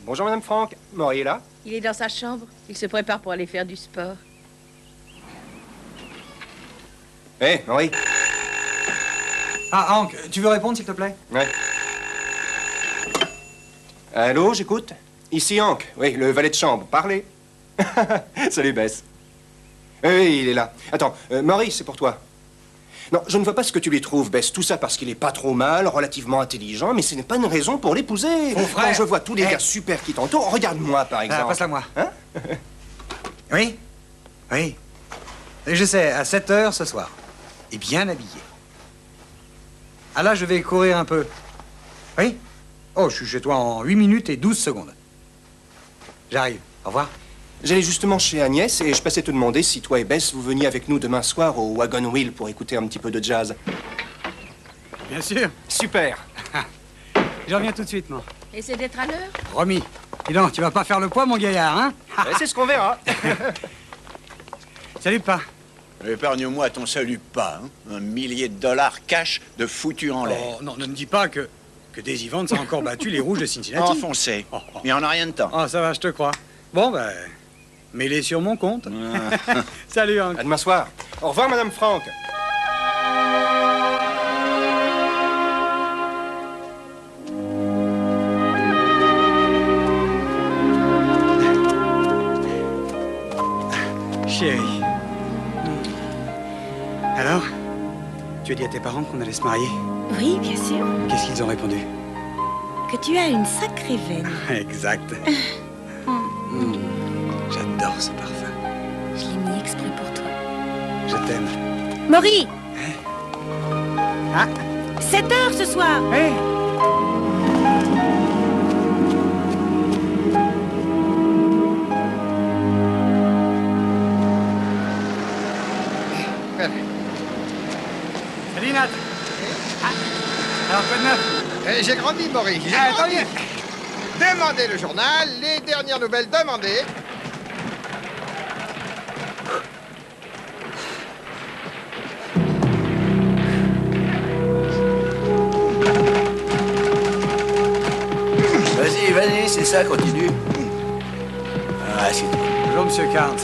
Bonjour, Madame Franck. Maury est là? Il est dans sa chambre. Il se prépare pour aller faire du sport. Hé, hey, Maury. Ah, Hank, tu veux répondre, s'il te plaît? Ouais. Allô, j'écoute. Ici Hank. Oui, le valet de chambre. Parlez. Salut, Bess. Oui, il est là. Attends, Maury, c'est pour toi. Non, je ne vois pas ce que tu lui trouves, Bess. Tout ça parce qu'il est pas trop mal, relativement intelligent, mais ce n'est pas une raison pour l'épouser. Mon frère. Quand je vois tous les gars super qui t'entourent, regarde-moi, par exemple. Passe-la moi. Hein? Oui? Oui. Et je sais, à 7 heures ce soir. Et bien habillé. Ah là, je vais courir un peu. Oui? Oh, je suis chez toi en 8 minutes et 12 secondes. J'arrive. Au revoir. J'allais justement chez Agnès et je passais te demander si toi et Bess, vous veniez avec nous demain soir au Wagon Wheel pour écouter un petit peu de jazz. Bien sûr. Super. Je reviens tout de suite, moi. Essaie d'être à l'heure. Promis. Dis donc, tu vas pas faire le poids, mon gaillard, hein? C'est ce qu'on verra. Salut, pas. Épargne-moi ton salut pas, hein. $1 millier cash de foutu en l'air. Oh, non, ne me dis pas que Daisy Vance a encore battu les Rouges de Cincinnati. Enfoncé. Il n'y en a rien de temps. Ah, ça va, je te crois. Bon, ben, mets-les sur mon compte. Salut, Hank. À demain soir. Au revoir, Madame Franck. Chérie. Alors, tu as dit à tes parents qu'on allait se marier? Oui, bien sûr. Qu'est-ce qu'ils ont répondu? Que tu as une sacrée veine. Exact. J'adore ce parfum. Je l'ai mis exprès pour toi. Je t'aime. Maury! Ah! 7 heures ce soir! Hé! Salut, Nat! Ah. Alors, quoi de neuf? J'ai grandi, Maury. J'ai Ah, grandi. tant mieux. Demandez le journal, les dernières nouvelles demandées. Vas-y, vas-y, c'est ça, continue. Ah, c'est tout. Bonjour, monsieur Carnes.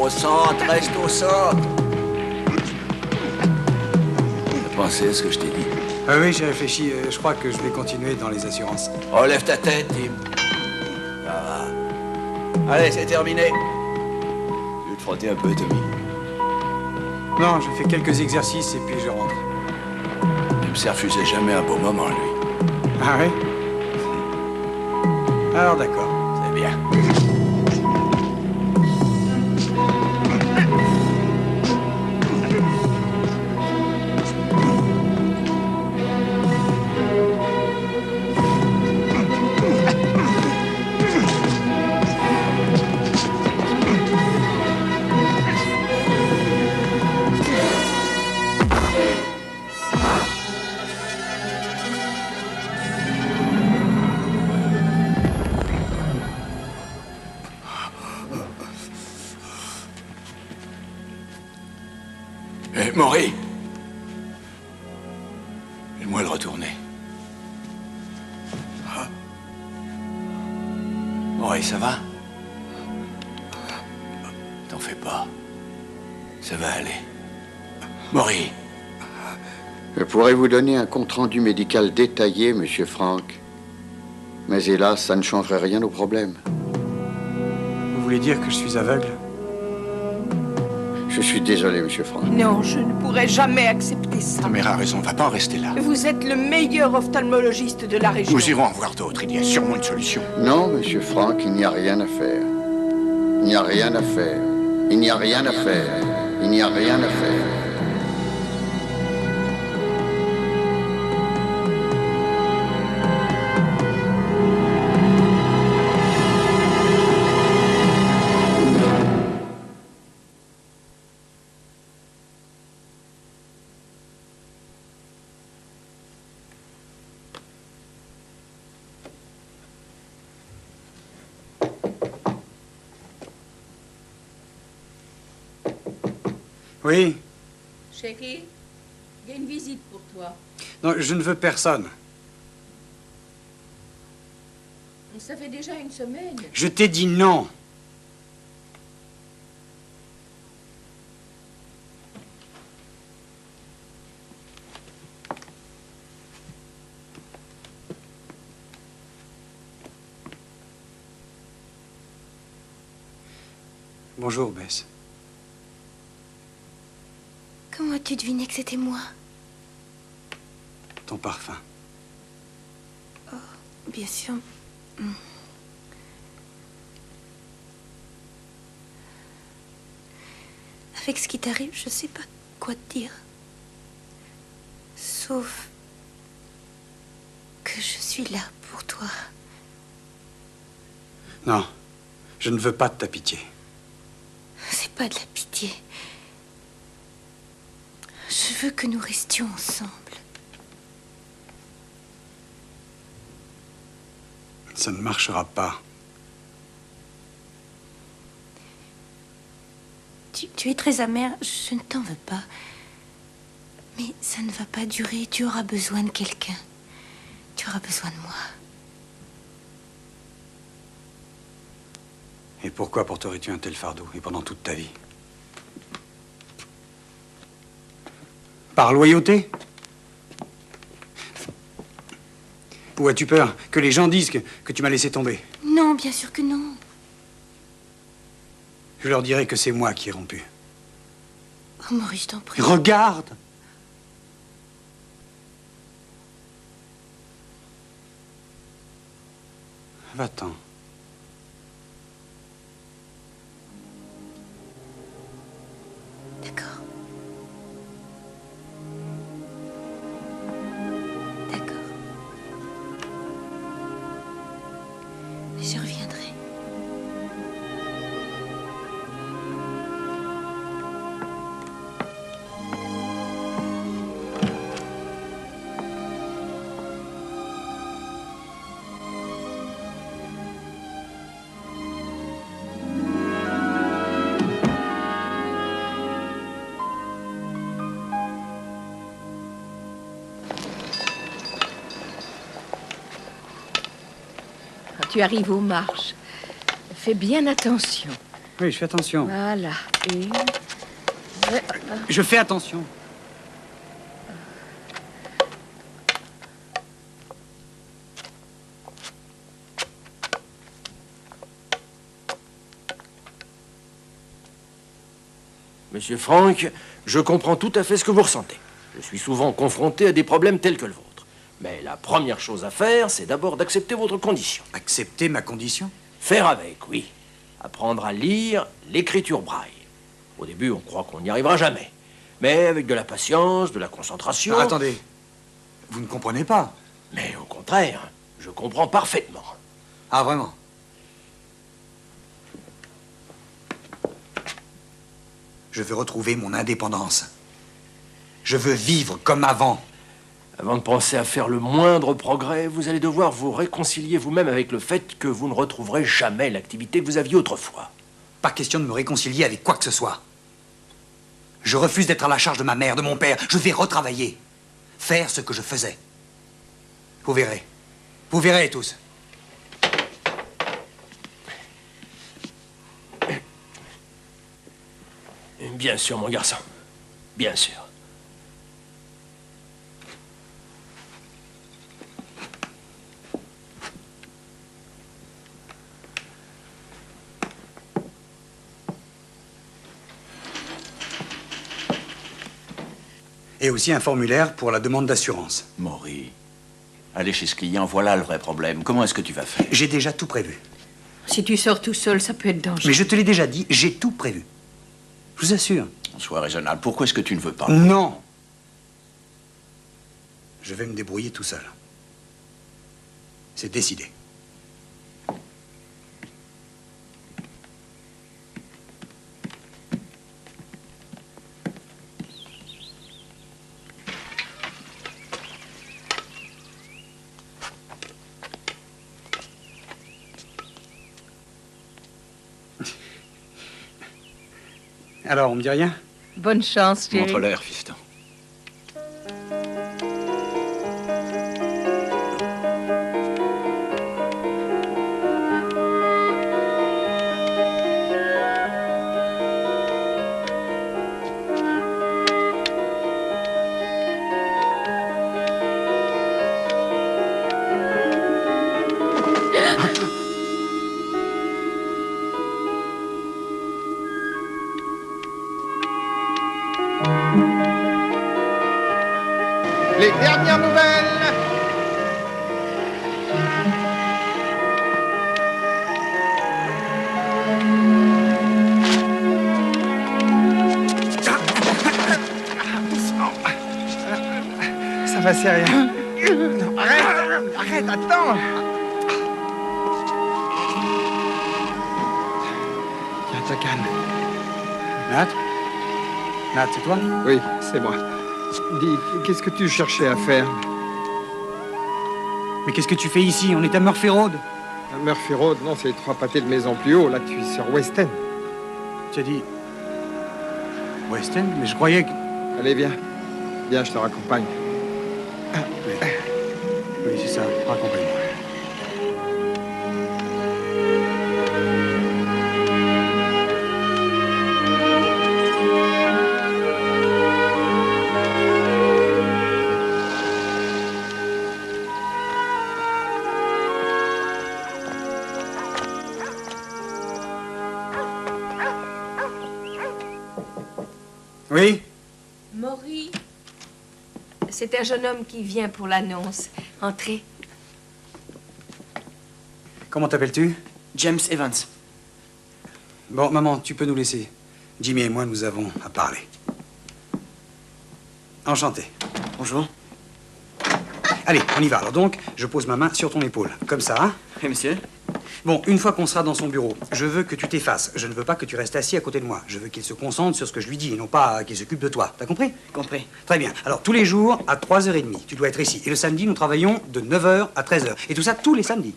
Au centre, reste au centre. T'as pensé à ce que je t'ai dit? Oui, j'ai réfléchi. Je crois que je vais continuer dans les assurances. Relève ta tête, Tim. Ça va. Allez, c'est terminé. Je vais te frotter un peu, Tommy. Non, je fais quelques exercices et puis je rentre. Il me se refusait jamais un beau moment, lui. Ah oui? Alors d'accord. C'est bien. Maury, aide-moi à le retourner. Maury, ça va? T'en fais pas. Ça va aller. Maury. Je pourrais vous donner un compte-rendu médical détaillé, monsieur Franck. Mais hélas, ça ne changerait rien au problème. Vous voulez dire que je suis aveugle? Je suis désolé, monsieur Franck. Non, je ne pourrais jamais accepter ça. Ta mère a raison, on va pas en rester là. Vous êtes le meilleur ophtalmologiste de la région. Nous irons en voir d'autres, il y a sûrement une solution. Non, monsieur Franck, il n'y a rien à faire. Il n'y a rien à faire. Il n'y a rien à faire. Il n'y a rien à faire. Oui. Chérie, il y a une visite pour toi. Non, je ne veux personne. Ça fait déjà une semaine. Je t'ai dit non. Bonjour, Bess. Comment as-tu deviné que c'était moi? Ton parfum. Oh, bien sûr. Avec ce qui t'arrive, je sais pas quoi te dire. Sauf que je suis là pour toi. Non, je ne veux pas de ta pitié. C'est pas de la pitié. Je veux que nous restions ensemble. Ça ne marchera pas. Tu es très amère, je ne t'en veux pas. Mais ça ne va pas durer, tu auras besoin de quelqu'un. Tu auras besoin de moi. Et pourquoi porterais-tu un tel fardeau, et pendant toute ta vie? Par loyauté? Ou as-tu peur que les gens disent que tu m'as laissé tomber? Non, bien sûr que non. Je leur dirai que c'est moi qui ai rompu. Oh, Maurice, je t'en prie. Regarde! Va-t'en. D'accord. D'accord. Je reviendrai. Tu arrives aux marches. Fais bien attention. Oui, je fais attention. Voilà. Et... Je fais attention. Monsieur Franck, je comprends tout à fait ce que vous ressentez. Je suis souvent confronté à des problèmes tels que le vôtre. Mais la première chose à faire, c'est d'abord d'accepter votre condition. Accepter ma condition? Faire avec, oui. Apprendre à lire l'écriture braille. Au début, on croit qu'on n'y arrivera jamais. Mais avec de la patience, de la concentration... Ah, attendez. Vous ne comprenez pas? Mais au contraire, je comprends parfaitement. Ah, vraiment? Je veux retrouver mon indépendance. Je veux vivre comme avant. Avant de penser à faire le moindre progrès, vous allez devoir vous réconcilier vous-même avec le fait que vous ne retrouverez jamais l'activité que vous aviez autrefois. Pas question de me réconcilier avec quoi que ce soit. Je refuse d'être à la charge de ma mère, de mon père. Je vais retravailler. Faire ce que je faisais. Vous verrez. Vous verrez tous. Bien sûr, mon garçon. Bien sûr. Et aussi un formulaire pour la demande d'assurance. Maury, aller chez ce client, voilà le vrai problème. Comment est-ce que tu vas faire? J'ai déjà tout prévu. Si tu sors tout seul, ça peut être dangereux. Mais je te l'ai déjà dit, j'ai tout prévu. Je vous assure. Sois raisonnable. Pourquoi est-ce que tu ne veux pas? Non. Je vais me débrouiller tout seul. C'est décidé. Alors, on me dit rien? Bonne chance, chérie. Montre-leur, fiston. Les dernières nouvelles. Ça va, c'est rien. Non, arrête, attends. Tiens, te calme. Nat? Nat, c'est toi? Oui, c'est moi. Dis, qu'est-ce que tu cherchais à faire? Mais qu'est-ce que tu fais ici? On est à Murphy Road. À Murphy Road, non, c'est 3 pâtés de maison plus haut. Là, tu es sur West End. Tu as dit... West End? Mais je croyais que... Allez, viens. Viens, je te raccompagne. Oui, c'est ça, raconte-moi. Oui? Maury, c'est un jeune homme qui vient pour l'annonce. Entrez. Comment t'appelles-tu? James Evans. Bon, maman, tu peux nous laisser. Jimmy et moi, nous avons à parler. Enchanté. Bonjour. Allez, on y va. Alors donc, je pose ma main sur ton épaule. Comme ça, hein? Oui, monsieur. Bon, une fois qu'on sera dans son bureau, je veux que tu t'effaces. Je ne veux pas que tu restes assis à côté de moi. Je veux qu'il se concentre sur ce que je lui dis et non pas qu'il s'occupe de toi. T'as compris? Compris. Très bien. Alors, tous les jours, à 3h30, tu dois être ici. Et le samedi, nous travaillons de 9h à 13h. Et tout ça tous les samedis.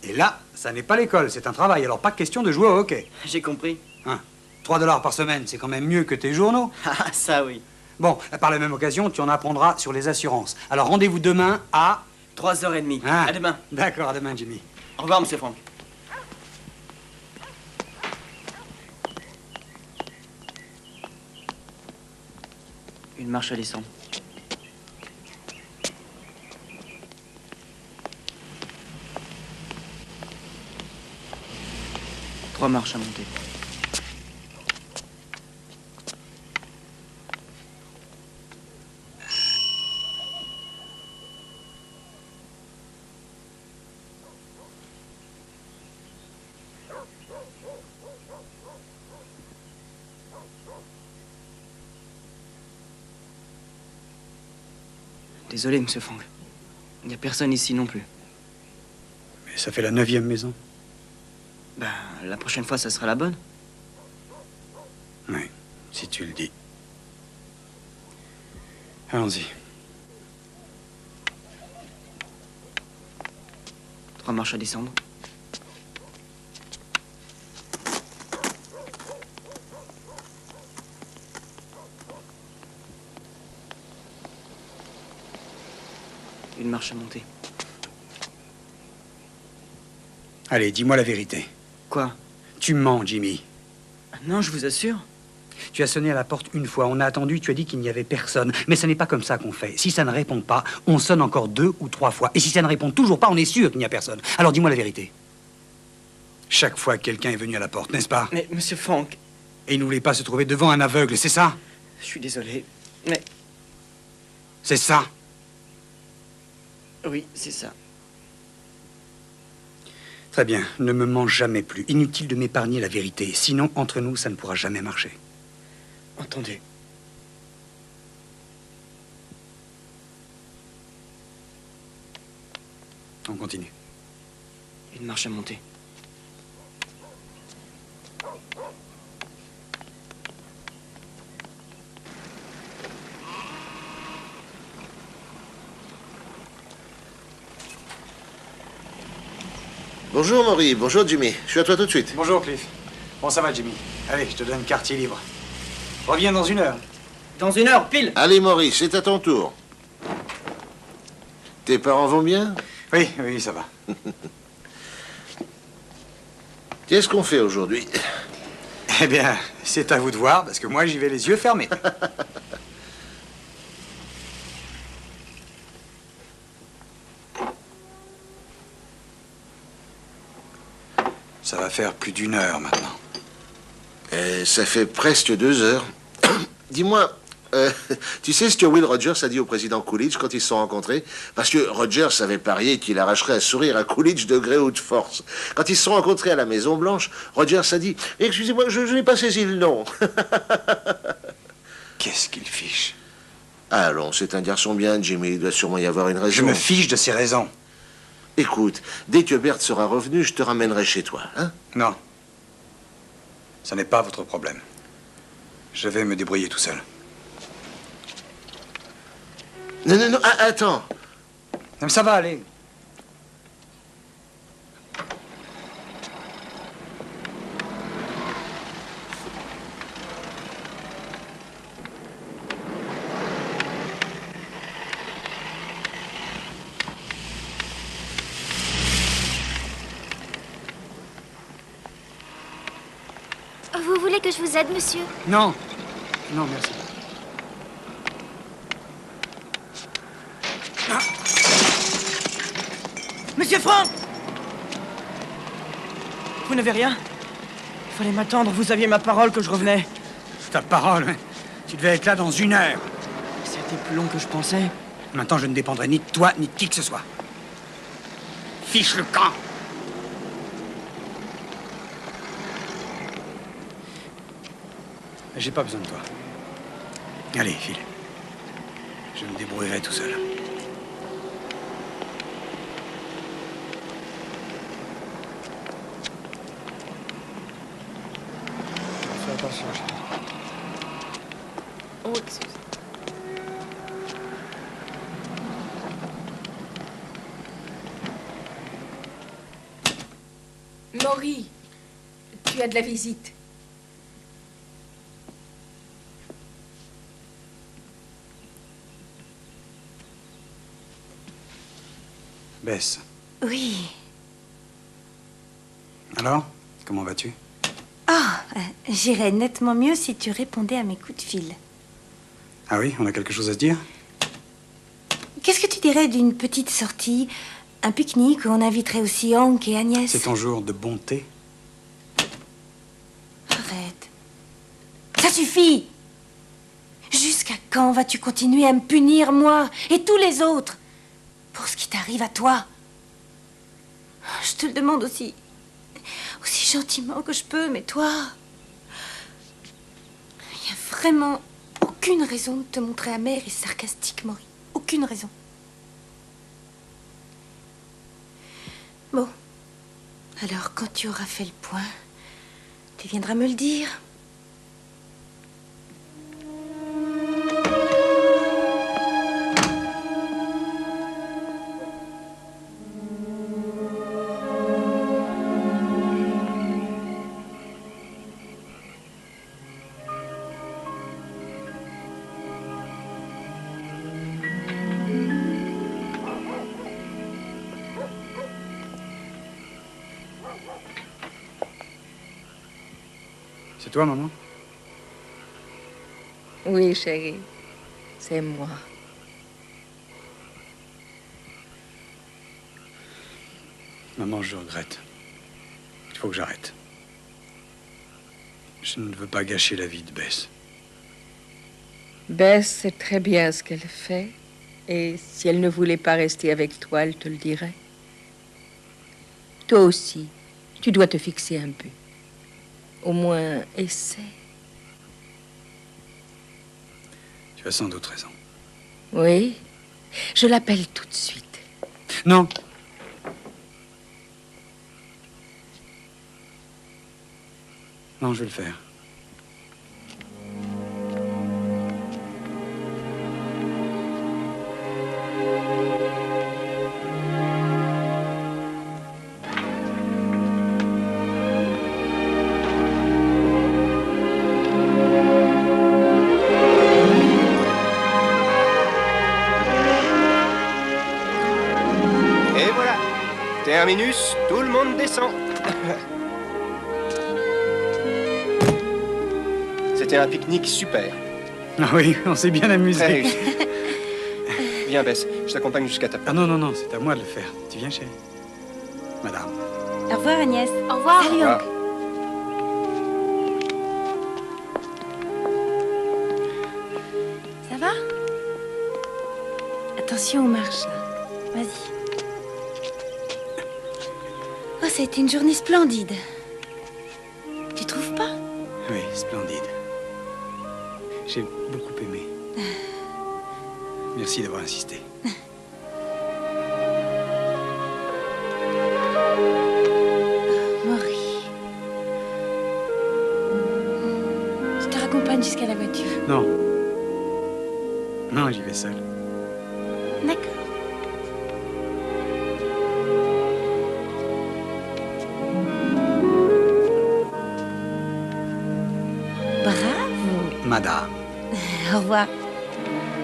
Et là, ça n'est pas l'école, c'est un travail. Alors, pas question de jouer au hockey. J'ai compris. Hein? 3 $ par semaine, c'est quand même mieux que tes journaux. Ah, ça oui. Bon, par la même occasion, tu en apprendras sur les assurances. Alors, rendez-vous demain à... 3h30. Ah. À demain. D'accord, à demain, Jimmy. Au revoir, monsieur Franck. Une marche à descendre. Trois marches à monter. Désolé, monsieur Franck. Il n'y a personne ici non plus. Mais ça fait la 9e maison. Ben, la prochaine fois, ça sera la bonne. Oui, si tu le dis. Allons-y. 3 marches à descendre. Une marche à monter. Allez, dis-moi la vérité. Quoi? Tu mens, Jimmy. Non, je vous assure. Tu as sonné à la porte une fois, on a attendu, tu as dit qu'il n'y avait personne. Mais ce n'est pas comme ça qu'on fait. Si ça ne répond pas, on sonne encore 2 ou 3 fois. Et si ça ne répond toujours pas, on est sûr qu'il n'y a personne. Alors dis-moi la vérité. Chaque fois que quelqu'un est venu à la porte, n'est-ce pas? Mais, monsieur Franck... Et il ne voulait pas se trouver devant un aveugle, c'est ça? Je suis désolé, mais... C'est ça? Oui, c'est ça. Très bien, ne me mens jamais plus. Inutile de m'épargner la vérité. Sinon, entre nous, ça ne pourra jamais marcher. Entendu. On continue. Une marche à monter. Bonjour Maury, bonjour Jimmy. Je suis à toi tout de suite. Bonjour Cliff. Bon, ça va Jimmy. Allez, je te donne quartier libre. Reviens dans 1 heure. Dans 1 heure, pile. Allez Maury, c'est à ton tour. Tes parents vont bien? Oui, oui, ça va. Qu'est-ce qu'on fait aujourd'hui? Eh bien, c'est à vous de voir, parce que moi, j'y vais les yeux fermés. Ça va faire plus d'1 heure maintenant. Ça fait presque 2 heures. Dis-moi, Tu sais ce que Will Rogers a dit au président Coolidge quand ils se sont rencontrés? Parce que Rogers avait parié qu'il arracherait un sourire à Coolidge de gré ou de force. Quand ils se sont rencontrés à la Maison-Blanche, Rogers a dit « Excusez-moi, je n'ai pas saisi le nom. » Qu'est-ce qu'il fiche? Allons, c'est un garçon bien, Jimmy. Il doit sûrement y avoir une raison. Je me fiche de ses raisons. Écoute, dès que Bert sera revenu, je te ramènerai chez toi, hein? Non. Ce n'est pas votre problème. Je vais me débrouiller tout seul. Non, non, non, attends. Mais ça va aller. Vous voulez que je vous aide, monsieur? Non. Non, merci. Ah. Monsieur Franck! Vous n'avez rien? Il fallait m'attendre, vous aviez ma parole que je revenais. Ta parole, hein? Tu devais être là dans 1 heure. C'était plus long que je pensais. Maintenant, je ne dépendrai ni de toi, ni de qui que ce soit. Fiche le camp! J'ai pas besoin de toi. Allez, file. Je me débrouillerai tout seul. Fais attention, chérie. Oh, excuse. Maury, tu as de la visite. Bess. Oui. Alors, comment vas-tu? J'irais nettement mieux si tu répondais à mes coups de fil. Ah oui, on a quelque chose à se dire? Qu'est-ce que tu dirais d'une petite sortie, un pique-nique où on inviterait aussi Hank et Agnès? C'est ton jour de bonté? Arrête. Ça suffit! Jusqu'à quand vas-tu continuer à me punir, moi et tous les autres, pour ce qui t'arrive à toi? Je te le demande aussi gentiment que je peux, mais toi... Il n'y a vraiment aucune raison de te montrer amère et sarcastique, Maury. Aucune raison. Bon. Alors, quand tu auras fait le point, tu viendras me le dire. C'est toi, maman? Oui, chérie. C'est moi. Maman, je regrette. Il faut que j'arrête. Je ne veux pas gâcher la vie de Bess. Bess sait très bien ce qu'elle fait. Et si elle ne voulait pas rester avec toi, elle te le dirait. Toi aussi, tu dois te fixer un but. Au moins, essaie. Tu as sans doute raison. Oui, je l'appelle tout de suite. Non. Non, je vais le faire. Et voilà. Terminus, tout le monde descend. C'était un pique-nique super. Ah oui, on s'est bien amusé. Très réussi. Viens, Bess, je t'accompagne jusqu'à ta porte. Ah non, non, non, c'est à moi de le faire. Tu viens, chérie? Madame. Au revoir, Agnès. Au revoir. Salut, Au Hank. revoir. Attention aux marches, là. Vas-y. Oh, ça a été une journée splendide. Tu trouves pas? Oui, splendide. J'ai beaucoup aimé. Merci d'avoir insisté. Maury. Je te raccompagne jusqu'à la voiture. Non. Non, j'y vais seul. D'accord. Bravo. Madame. Au revoir.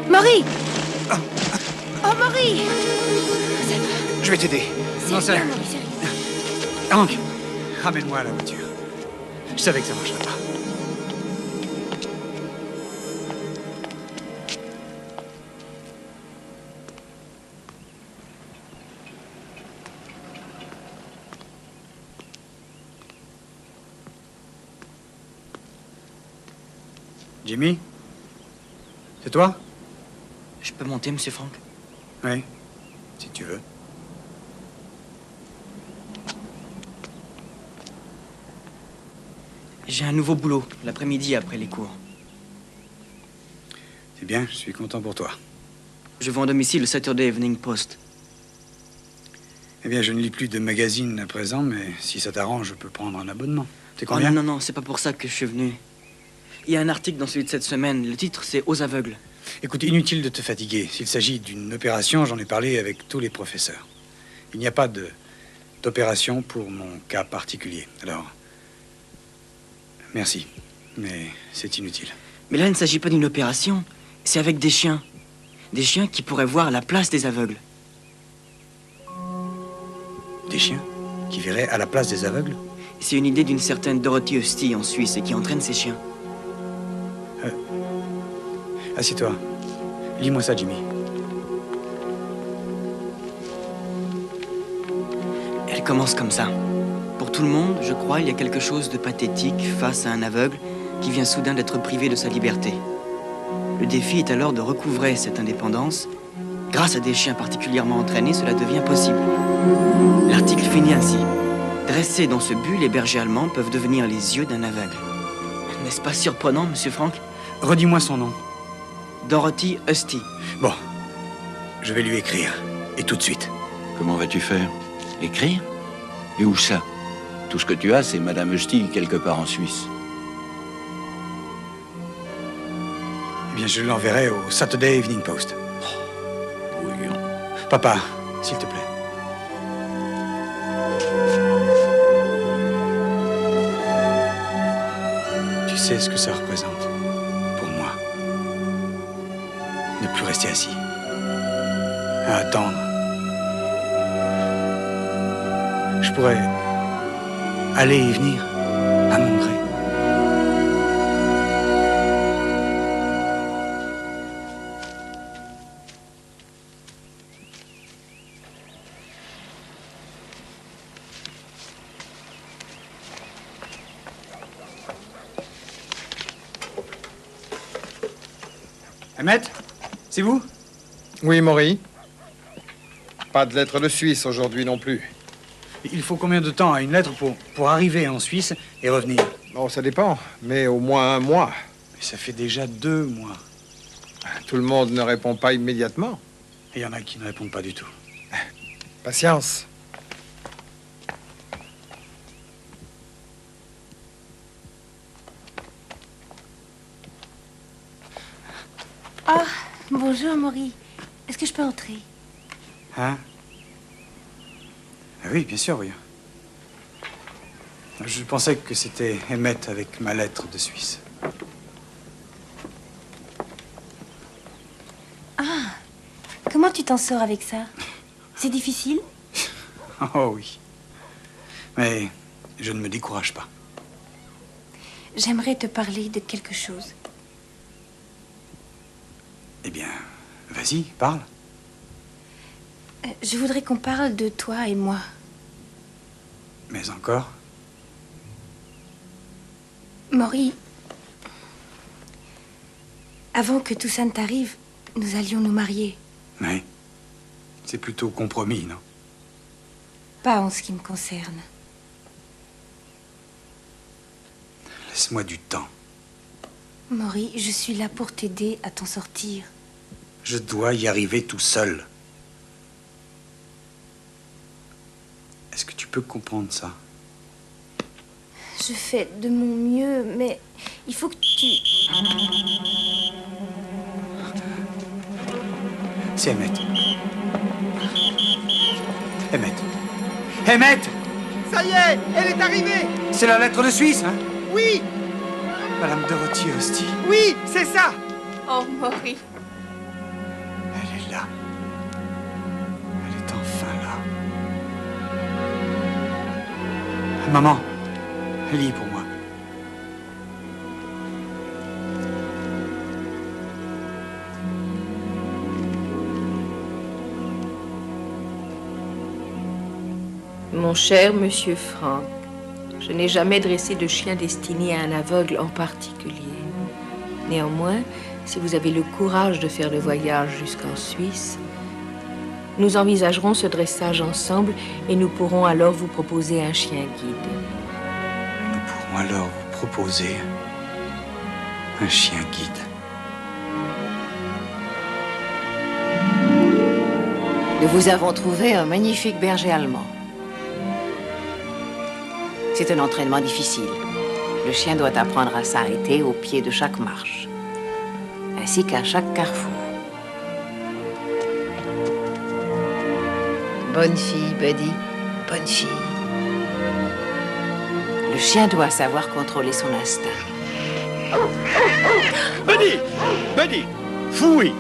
Maury! Oh, Maury! Je vais t'aider. Non, C'est c'est... bien, Maury, c'est rien. Hank, ramène-moi à la voiture. Je savais que ça marcherait pas. Jimmy? C'est toi? Je peux monter, monsieur Frank? Oui, si tu veux. J'ai un nouveau boulot, l'après-midi après les cours. C'est bien, je suis content pour toi. Je vends à domicile le Saturday Evening Post. Eh bien, je ne lis plus de magazines à présent, mais si ça t'arrange, je peux prendre un abonnement. C'est Oh combien? non, non, non, c'est pas pour ça que je suis venu. Il y a un article dans celui de cette semaine. Le titre, c'est Aux aveugles. Écoute, inutile de te fatiguer. S'il s'agit d'une opération, j'en ai parlé avec tous les professeurs. Il n'y a pas d'opération pour mon cas particulier. Alors, merci, mais c'est inutile. Mais là, il ne s'agit pas d'une opération. C'est avec des chiens. Des chiens qui pourraient voir la place des aveugles. Des chiens qui verraient à la place des aveugles? C'est une idée d'une certaine Dorothy Husty en Suisse et qui entraîne ses chiens. Assieds-toi. Lis-moi ça, Jimmy. Elle commence comme ça. Pour tout le monde, je crois, il y a quelque chose de pathétique face à un aveugle qui vient soudain d'être privé de sa liberté. Le défi est alors de recouvrer cette indépendance. Grâce à des chiens particulièrement entraînés, cela devient possible. L'article finit ainsi. Dressés dans ce but, les bergers allemands peuvent devenir les yeux d'un aveugle. N'est-ce pas surprenant, monsieur Frank? Redis-moi son nom. Dorothy Husty. Bon, je vais lui écrire. Et tout de suite. Comment vas-tu faire? Écrire? Et où ça? Tout ce que tu as, c'est Madame Husty quelque part en Suisse. Eh bien, je l'enverrai au Saturday Evening Post. Brouillon. Papa, s'il te plaît. Tu sais ce que ça représente pour moi. Ne plus rester assis. À attendre. Je pourrais aller et venir à mon gré. Emmett, c'est vous? Oui, Maury. Pas de lettre de Suisse aujourd'hui non plus. Il faut combien de temps à une lettre pour arriver en Suisse et revenir? Bon, ça dépend, mais au moins 1 mois. Mais ça fait déjà 2 mois. Tout le monde ne répond pas immédiatement. Et il y en a qui ne répondent pas du tout. Patience. Ah, bonjour, Maury. Est-ce que je peux entrer? Hein? Ah oui, bien sûr, oui. Je pensais que c'était Emmett avec ma lettre de Suisse. Ah, comment tu t'en sors avec ça? C'est difficile? Oh oui. Mais je ne me décourage pas. J'aimerais te parler de quelque chose. Eh bien, vas-y, parle. Je voudrais qu'on parle de toi et moi. Mais encore? Maury, avant que tout ça ne t'arrive, nous allions nous marier. Oui. C'est plutôt compromis, non? Pas en ce qui me concerne. Laisse-moi du temps. Maury, je suis là pour t'aider à t'en sortir. Je dois y arriver tout seul. Est-ce que tu peux comprendre ça? Je fais de mon mieux, mais il faut que tu... C'est Emmett. Emmett. Emmett! Ça y est, elle est arrivée. C'est la lettre de Suisse, hein? Oui, Madame Dorothy Hosty. oui, c'est ça. Oh, Maury. Elle est là. Elle est enfin là. Maman, lis pour moi. Mon cher monsieur Frank, je n'ai jamais dressé de chien destiné à un aveugle en particulier. Néanmoins, si vous avez le courage de faire le voyage jusqu'en Suisse, nous envisagerons ce dressage ensemble et nous pourrons alors vous proposer un chien guide. Nous pourrons alors vous proposer un chien guide. Nous vous avons trouvé un magnifique berger allemand. C'est un entraînement difficile. Le chien doit apprendre à s'arrêter au pied de chaque marche, ainsi qu'à chaque carrefour. Bonne fille, Buddy, bonne fille. Le chien doit savoir contrôler son instinct. Buddy! Buddy! Fouille!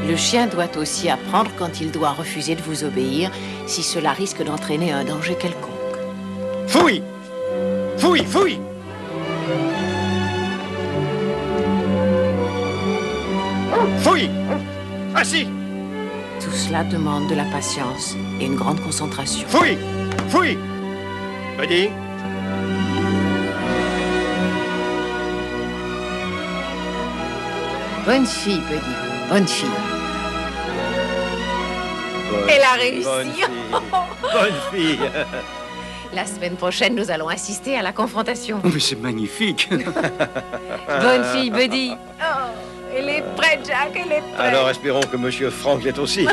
Le chien doit aussi apprendre quand il doit refuser de vous obéir si cela risque d'entraîner un danger quelconque. Fouille! Fouille! Fouille! Fouille! Assis! Tout cela demande de la patience et une grande concentration. Fouille! Fouille! Buddy! Bonne fille, Buddy, bonne fille. Elle a réussi. Bonne fille. Bonne fille. La semaine prochaine, nous allons assister à la confrontation. Mais c'est magnifique. Bonne fille, Buddy. Oh, elle est prête, Jack, elle est prête. Alors espérons que Monsieur Frank l'est aussi.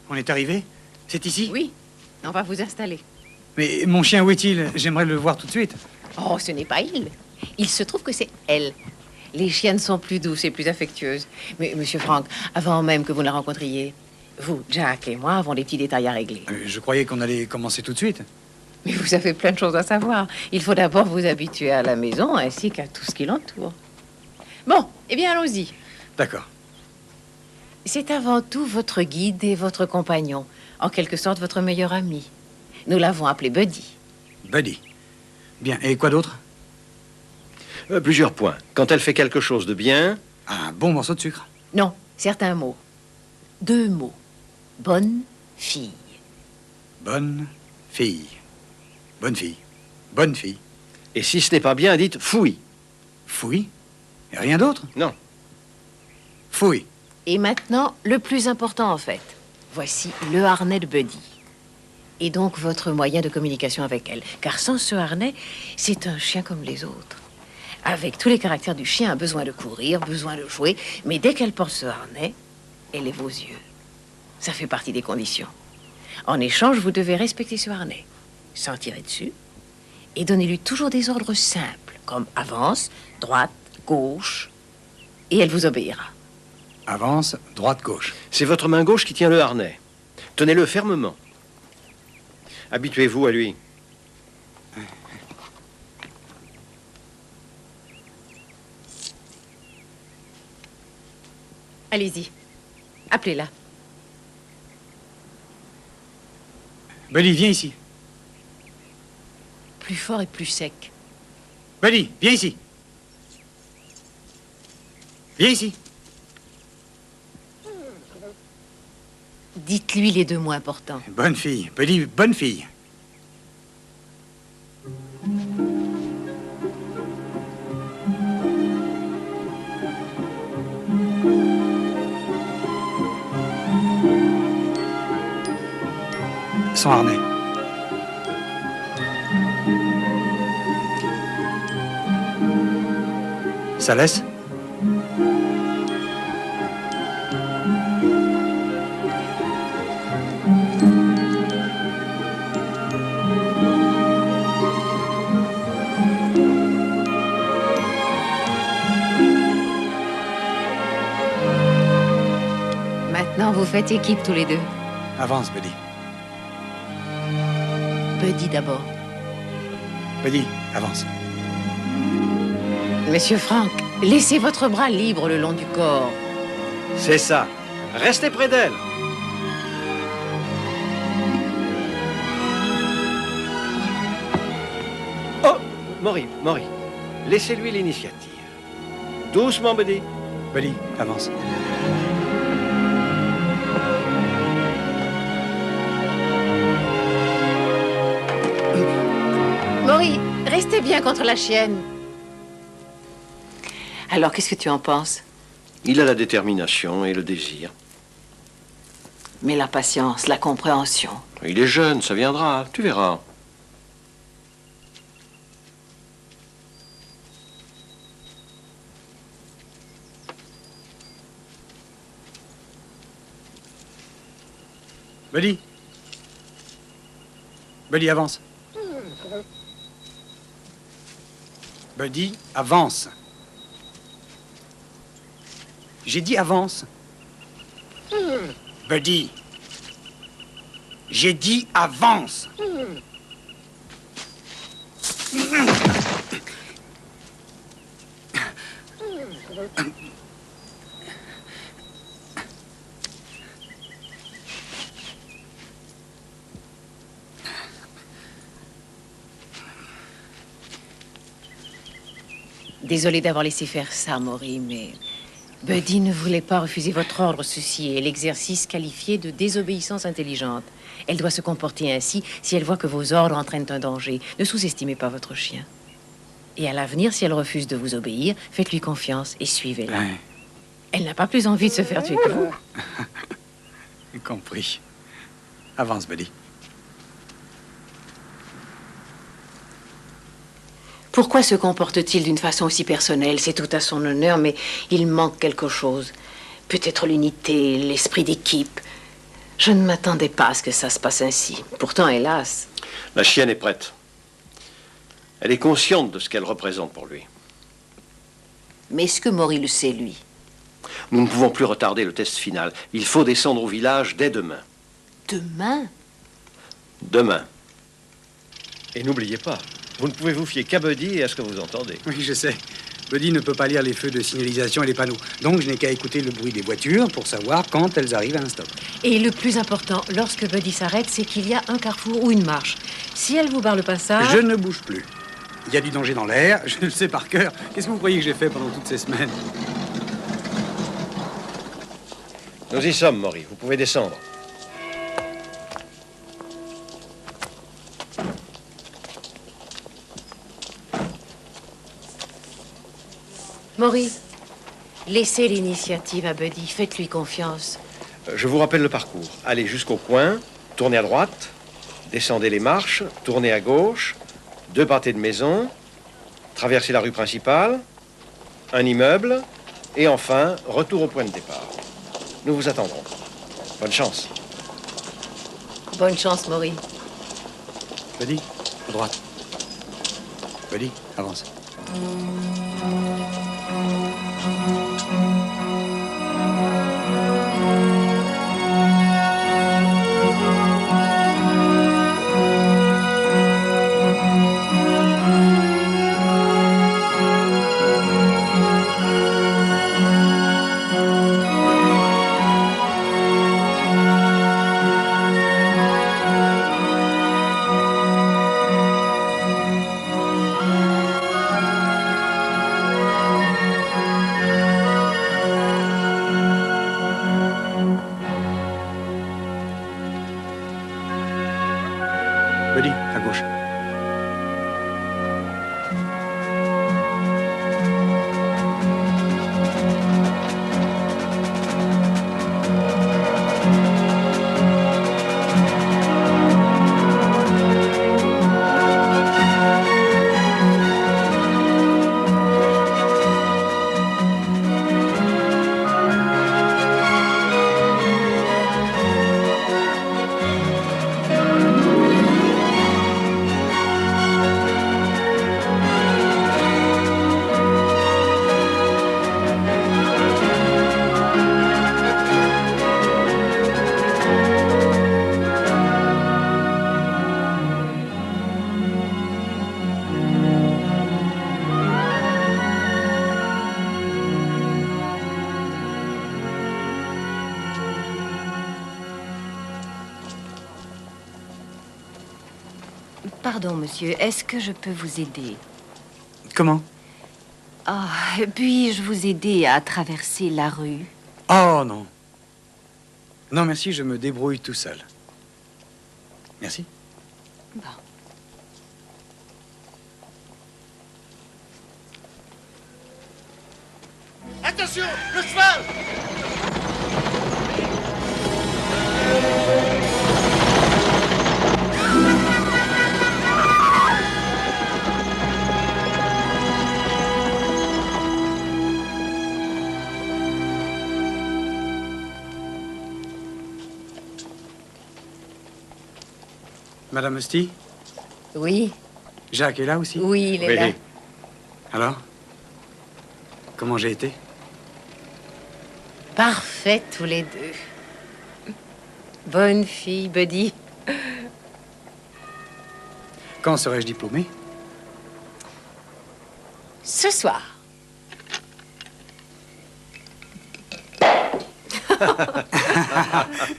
On est arrivé? C'est ici? Oui, on va vous installer. Mais mon chien, où est-il? J'aimerais le voir tout de suite. Oh, ce n'est pas il. Il se trouve que c'est elle. Les chiennes sont plus douces et plus affectueuses. Mais, Monsieur Frank, avant même que vous la rencontriez, vous, Jack et moi avons des petits détails à régler. Je croyais qu'on allait commencer tout de suite. Mais vous avez plein de choses à savoir. Il faut d'abord vous habituer à la maison ainsi qu'à tout ce qui l'entoure. Bon, eh bien, allons-y. D'accord. C'est avant tout votre guide et votre compagnon, en quelque sorte votre meilleur ami. Nous l'avons appelé Buddy. Buddy. Bien, et quoi d'autre? Plusieurs points. Quand elle fait quelque chose de bien... Un bon morceau de sucre. Non, certains mots. 2 mots. Bonne fille. Bonne fille. Bonne fille. Bonne fille. Et si ce n'est pas bien, dites fouille. Fouille? Et rien d'autre? Non. Fouille. Et maintenant, le plus important en fait. Voici le harnais de Buddy. Et donc votre moyen de communication avec elle. Car sans ce harnais, c'est un chien comme les autres. Avec tous les caractères du chien, a besoin de courir, besoin de jouer. Mais dès qu'elle porte ce harnais, elle est vos yeux. Ça fait partie des conditions. En échange, vous devez respecter ce harnais, sans tirer dessus, et donnez-lui toujours des ordres simples, comme avance, droite, gauche, et elle vous obéira. Avance, droite, gauche. C'est votre main gauche qui tient le harnais. Tenez-le fermement. Habituez-vous à lui. Allez-y. Appelez-la. Buddy, viens ici. plus fort et plus sec. Buddy, viens ici. Viens ici. Dites-lui les deux mots importants. Bonne fille. Buddy, bonne fille. Son harnais. Ça laisse? Maintenant, vous faites équipe tous les deux. Avance, Buddy. Buddy d'abord. Buddy, avance. Monsieur Frank, laissez votre bras libre le long du corps. C'est ça. Restez près d'elle. Oh, Maury, laissez-lui l'initiative. Doucement, Buddy. Buddy, avance. Maury, restez bien contre la chienne. Alors, qu'est-ce que tu en penses? Il a la détermination et le désir. Mais la patience, la compréhension. Il est jeune, ça viendra, tu verras. Buddy. Buddy, avance. Buddy, avance. J'ai dit avance. Buddy. J'ai dit avance. Désolée d'avoir laissé faire ça, Maury, mais Buddy ne voulait pas refuser votre ordre. Ceci est l'exercice qualifié de désobéissance intelligente. Elle doit se comporter ainsi si elle voit que vos ordres entraînent un danger. Ne sous-estimez pas votre chien. Et à l'avenir, si elle refuse de vous obéir, faites-lui confiance et suivez-la. Ouais. Elle n'a pas plus envie de se faire tuer que vous. Compris. Avance, Buddy. Pourquoi se comporte-t-il d'une façon aussi personnelle? C'est tout à son honneur, mais il manque quelque chose. Peut-être l'unité, l'esprit d'équipe. Je ne m'attendais pas à ce que ça se passe ainsi. Pourtant, hélas... La chienne est prête. Elle est consciente de ce qu'elle représente pour lui. Mais est-ce que Maury le sait, lui? Nous ne pouvons plus retarder le test final. Il faut descendre au village dès demain. Demain? Demain. Et n'oubliez pas, vous ne pouvez vous fier qu'à Buddy et à ce que vous entendez. Oui, je sais. Buddy ne peut pas lire les feux de signalisation et les panneaux. Donc, je n'ai qu'à écouter le bruit des voitures pour savoir quand elles arrivent à un stop. Et le plus important, lorsque Buddy s'arrête, c'est qu'il y a un carrefour ou une marche. Si elle vous barre le passage... Je ne bouge plus. Il y a du danger dans l'air, je le sais par cœur. Qu'est-ce que vous croyez que j'ai fait pendant toutes ces semaines? Nous y sommes, Maury. Vous pouvez descendre. Maury, laissez l'initiative à Buddy. Faites-lui confiance. Je vous rappelle le parcours. Allez jusqu'au coin, tournez à droite, descendez les marches, tournez à gauche, 2 pâtés de maison, traversez la rue principale, un immeuble, et enfin, retour au point de départ. Nous vous attendrons. Bonne chance. Bonne chance, Maury. Buddy, à droite. Buddy, avance. Buddy, à gauche. Pardon, monsieur, est-ce que je peux vous aider? Comment? Ah, puis-je vous aider à traverser la rue? Oh, non. Non, merci, je me débrouille tout seul. Merci. Bon. Attention, le cheval! Madame Husty? Oui. Jacques est là aussi? Oui, il est là. Alors? Comment j'ai été? Parfait, tous les deux. Bonne fille, Buddy. Quand serai-je diplômé? Ce soir.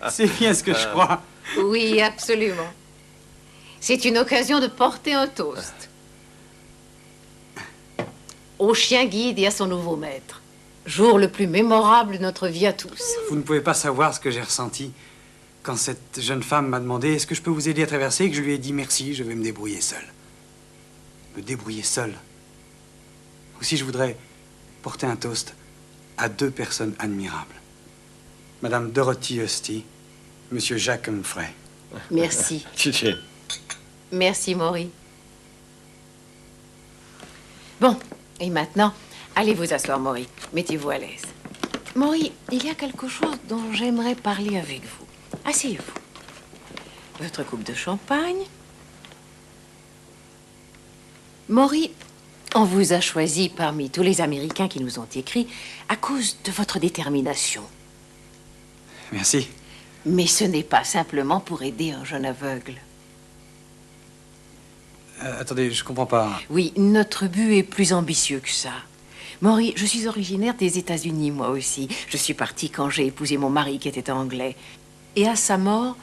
C'est bien ce que je crois. Oui, absolument. C'est une occasion de porter un toast. Au chien guide et à son nouveau maître. Jour le plus mémorable de notre vie à tous. Vous ne pouvez pas savoir ce que j'ai ressenti quand cette jeune femme m'a demandé « Est-ce que je peux vous aider à traverser ?» et que je lui ai dit « Merci, je vais me débrouiller seul. » Me débrouiller seul. Aussi, je voudrais porter un toast à deux personnes admirables. Madame Dorothy Husty, Monsieur Jacques Humphrey. Merci. Merci, Maury. Bon, et maintenant, allez vous asseoir, Maury. Mettez-vous à l'aise. Maury, il y a quelque chose dont j'aimerais parler avec vous. Asseyez-vous. Votre coupe de champagne. Maury, on vous a choisi parmi tous les Américains qui nous ont écrit à cause de votre détermination. Merci. Mais ce n'est pas simplement pour aider un jeune aveugle. Attendez, je comprends pas. Oui, notre but est plus ambitieux que ça. Maury, je suis originaire des États-Unis, moi aussi. Je suis partie quand j'ai épousé mon mari qui était anglais. Et à sa mort,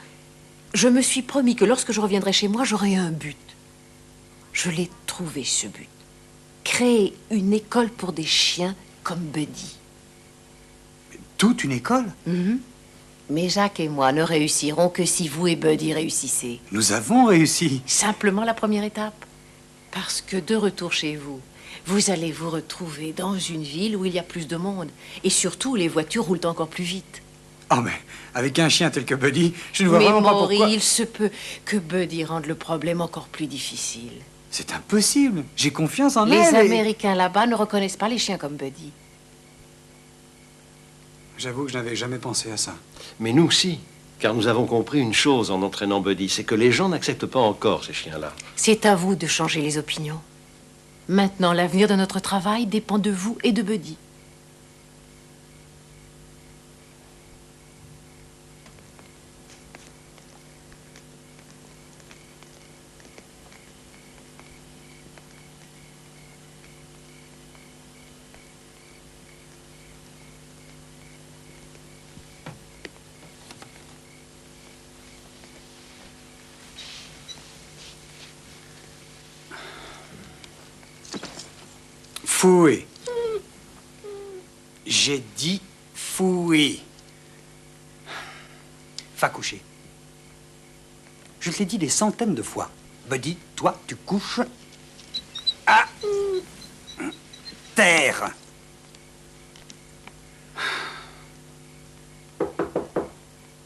je me suis promis que lorsque je reviendrai chez moi, j'aurai un but. Je l'ai trouvé, ce but. Créer une école pour des chiens comme Buddy. Toute une école? Mais Jacques et moi ne réussirons que si vous et Buddy réussissez. Nous avons réussi. Simplement la première étape. Parce que de retour chez vous, vous allez vous retrouver dans une ville où il y a plus de monde. Et surtout, les voitures roulent encore plus vite. Oh, mais avec un chien tel que Buddy, je ne vois vraiment pas pourquoi... Mais il se peut que Buddy rende le problème encore plus difficile. C'est impossible. J'ai confiance en les elle. Américains là-bas ne reconnaissent pas les chiens comme Buddy. J'avoue que je n'avais jamais pensé à ça. Mais nous aussi, car nous avons compris une chose en entraînant Buddy, c'est que les gens n'acceptent pas encore ces chiens-là. C'est à vous de changer les opinions. Maintenant, l'avenir de notre travail dépend de vous et de Buddy. Fouet. J'ai dit fouet. Va coucher. Je te l'ai dit des centaines de fois. Buddy, toi, tu couches à terre.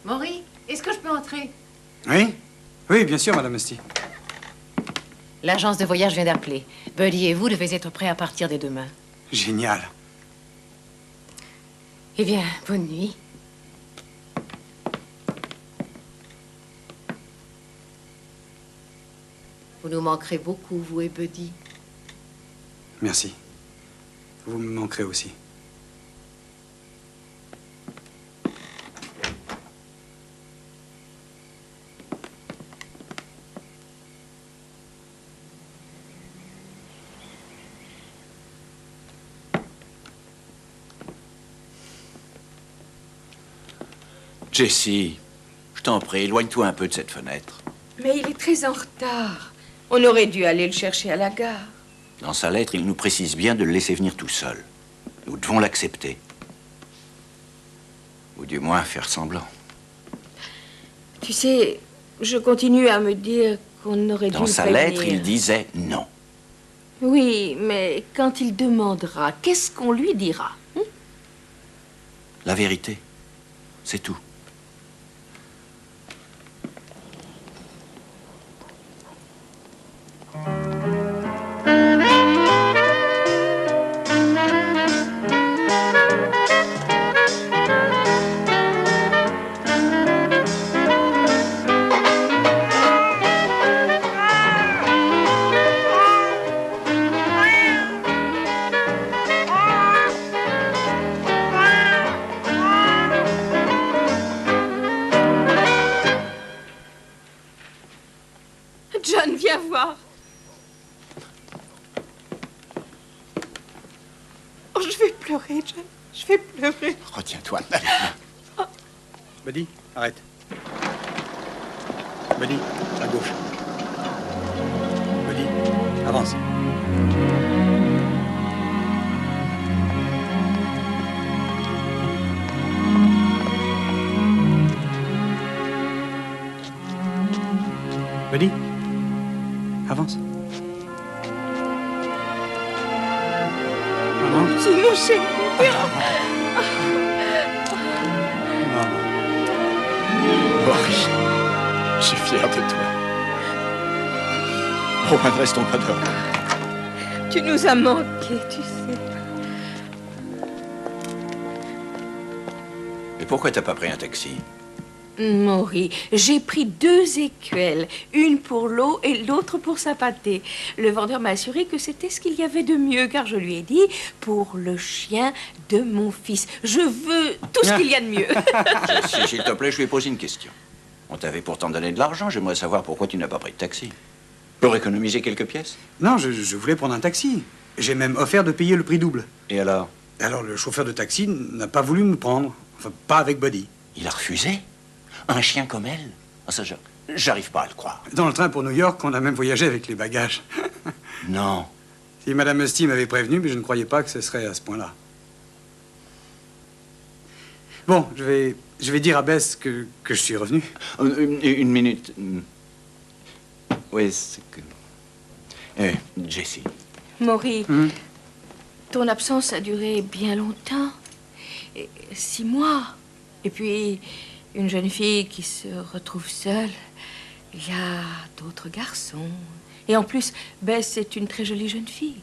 Maury, est-ce que je peux entrer? Oui? Oui, bien sûr, Madame Musty. L'agence de voyage vient d'appeler. Buddy et vous devez être prêts à partir dès demain. Génial. Eh bien, bonne nuit. Vous nous manquerez beaucoup, vous et Buddy. Merci. Vous me manquerez aussi. Jessie, je t'en prie, éloigne-toi un peu de cette fenêtre. Mais il est très en retard. On aurait dû aller le chercher à la gare. Dans sa lettre, il nous précise bien de le laisser venir tout seul. Nous devons l'accepter. Ou du moins faire semblant. Tu sais, je continue à me dire qu'on aurait dû Dans le sa prévenir. lettre, il disait non. Oui, mais quand il demandera, qu'est-ce qu'on lui dira? La vérité, c'est tout. John, viens voir. Oh, je vais pleurer, John. Je vais pleurer. Retiens-toi. Buddy, arrête. Buddy, à gauche. Buddy, avance. Buddy, avance. Maman. C'est mon chéri. Maurice, je suis fier de toi. Au moins, ne restons pas dehors. Tu nous as manqué, tu sais. Mais pourquoi t'as pas pris un taxi? Maury, j'ai pris 2 écuelles, une pour l'eau et l'autre pour sa pâtée. Le vendeur m'a assuré que c'était ce qu'il y avait de mieux, car je lui ai dit, pour le chien de mon fils. Je veux tout ce qu'il y a de mieux. Jessie, s'il te plaît, je lui ai posé une question. On t'avait pourtant donné de l'argent, j'aimerais savoir pourquoi tu n'as pas pris de taxi. Pour économiser quelques pièces? Non, je voulais prendre un taxi. J'ai même offert de payer le prix double. Et alors? Alors, le chauffeur de taxi n'a pas voulu me prendre. Enfin, pas avec Buddy. Il a refusé? Un chien comme elle? Ah, ça, j'arrive pas à le croire. Dans le train pour New York, on a même voyagé avec les bagages. Non. Si Madame Musty m'avait prévenu, mais je ne croyais pas que ce serait à ce point-là. Bon, je vais dire à Bess que je suis revenu. Une minute. Oui, c'est que... Jessie. Maury, ton absence a duré bien longtemps. 6 mois. Et puis, une jeune fille qui se retrouve seule. Il y a d'autres garçons. Et en plus, Bess est une très jolie jeune fille.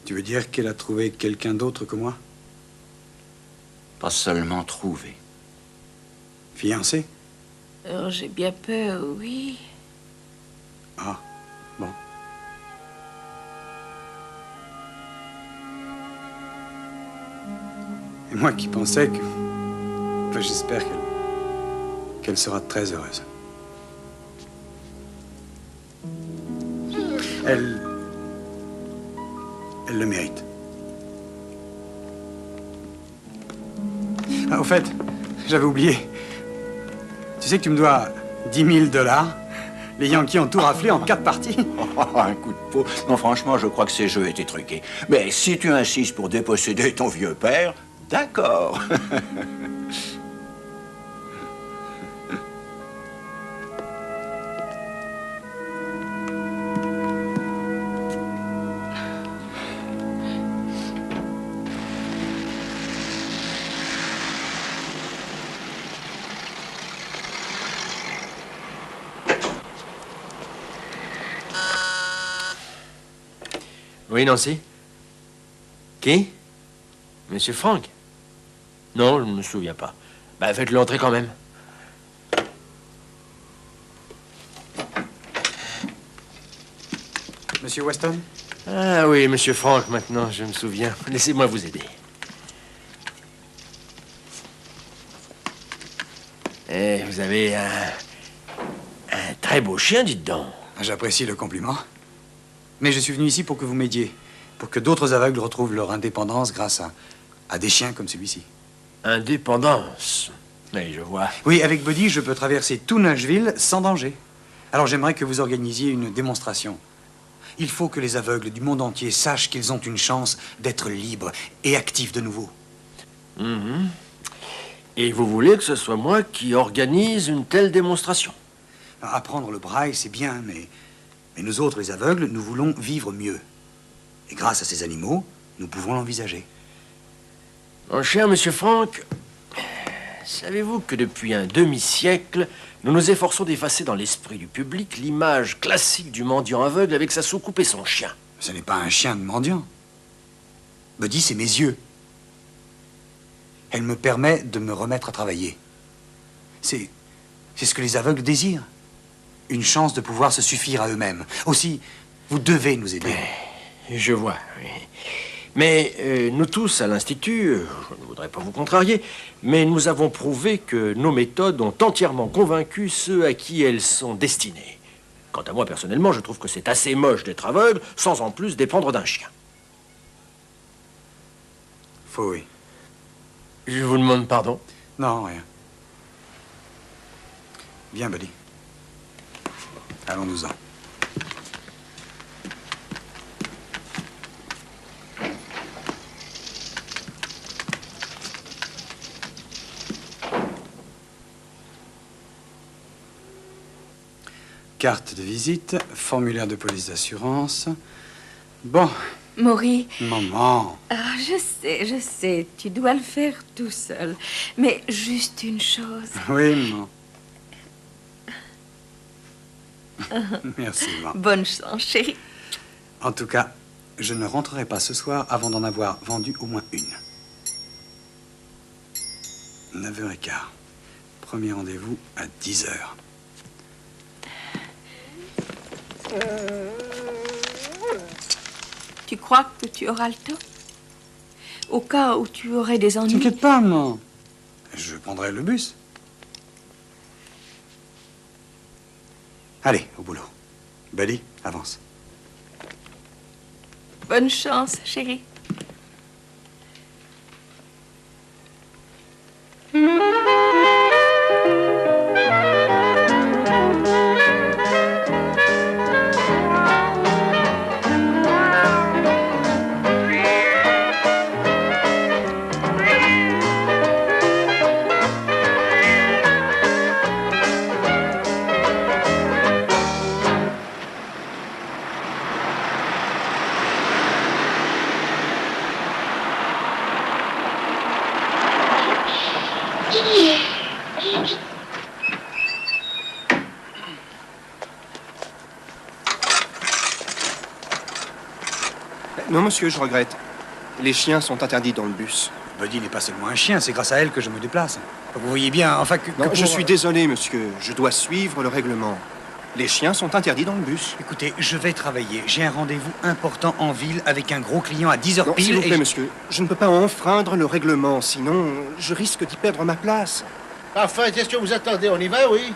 Tu veux dire qu'elle a trouvé quelqu'un d'autre que moi? Pas seulement trouvé. Fiancé? Alors, j'ai bien peur, oui. Ah, bon. Et moi qui pensais que... Enfin, j'espère qu'elle sera très heureuse. Elle le mérite. Ah, au fait, j'avais oublié. Tu sais que tu me dois 10 000 $. Les Yankees ont tout raflé en 4 parties. Un coup de peau. Non, franchement, je crois que ces jeux étaient truqués. Mais si tu insistes pour déposséder ton vieux père, d'accord. Oui, Nancy? Qui? Monsieur Franck? Non, je ne me souviens pas. Bah, faites-le entrer quand même. Monsieur Weston? Ah oui, monsieur Franck, maintenant, je me souviens. Laissez-moi vous aider. Eh, vous avez un très beau chien, dites donc. J'apprécie le compliment. Mais je suis venu ici pour que vous m'aidiez. Pour que d'autres aveugles retrouvent leur indépendance grâce à des chiens comme celui-ci. Indépendance? Oui, je vois. Oui, avec Buddy, je peux traverser tout Nashville sans danger. Alors j'aimerais que vous organisiez une démonstration. Il faut que les aveugles du monde entier sachent qu'ils ont une chance d'être libres et actifs de nouveau. Mhm. Et vous voulez que ce soit moi qui organise une telle démonstration? Apprendre le braille, c'est bien, mais nous autres, les aveugles, nous voulons vivre mieux. Et grâce à ces animaux, nous pouvons l'envisager. Mon cher monsieur Franck, savez-vous que depuis un demi-siècle, nous nous efforçons d'effacer dans l'esprit du public l'image classique du mendiant aveugle avec sa soucoupe et son chien? Ce n'est pas un chien de mendiant. Buddy, c'est mes yeux. Elle me permet de me remettre à travailler. C'est ce que les aveugles désirent. Une chance de pouvoir se suffire à eux-mêmes. Aussi, vous devez nous aider. Je vois, oui. Mais nous tous, à l'Institut, je ne voudrais pas vous contrarier, mais nous avons prouvé que nos méthodes ont entièrement convaincu ceux à qui elles sont destinées. Quant à moi, personnellement, je trouve que c'est assez moche d'être aveugle, sans en plus dépendre d'un chien. Faut, oui. Je vous demande pardon? Non, rien. Viens, Buddy. Allons-nous-en. Carte de visite, formulaire de police d'assurance. Bon. Maury. Maman. Ah, je sais, tu dois le faire tout seul. Mais juste une chose. Oui, maman. Merci, maman. Bonne chance, chérie. En tout cas, je ne rentrerai pas ce soir avant d'en avoir vendu au moins une. 9h15. Premier rendez-vous à 10h. Tu crois que tu auras le temps? Au cas où tu aurais des ennuis. T'inquiète pas, maman. Je prendrai le bus. Allez, au boulot. Buddy, avance. Bonne chance, chérie. Non, monsieur, je regrette. Les chiens sont interdits dans le bus. Buddy n'est pas seulement un chien, c'est grâce à elle que je me déplace. Vous voyez bien, enfin que... Non, que je pour- suis désolé, monsieur. Je dois suivre le règlement. Les chiens sont interdits dans le bus. Écoutez, je vais travailler. J'ai un rendez-vous important en ville avec un gros client à 10h Non, pile. s'il vous et plaît, je- monsieur. Je ne peux pas enfreindre le règlement, sinon je risque d'y perdre ma place. Enfin, qu'est-ce que vous attendez? On y va, oui?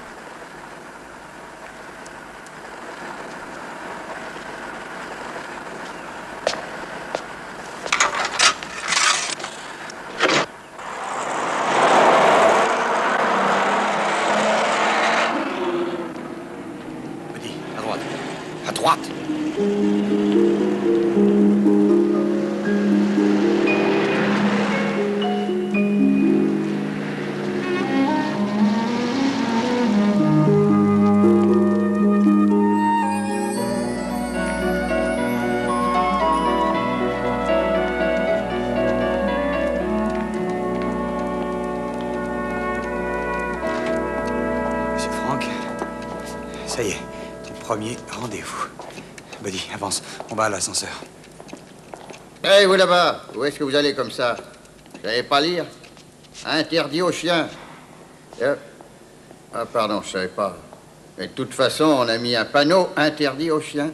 Buddy, à droite. À droite. Monsieur Franck, ça y est, premier rendez-vous. Buddy, avance, on va à l'ascenseur. Hé, vous là-bas, où est-ce que vous allez comme ça? Vous savez pas lire? Interdit aux chiens. Ah, pardon, je savais pas. Mais de toute façon, on a mis un panneau interdit aux chiens.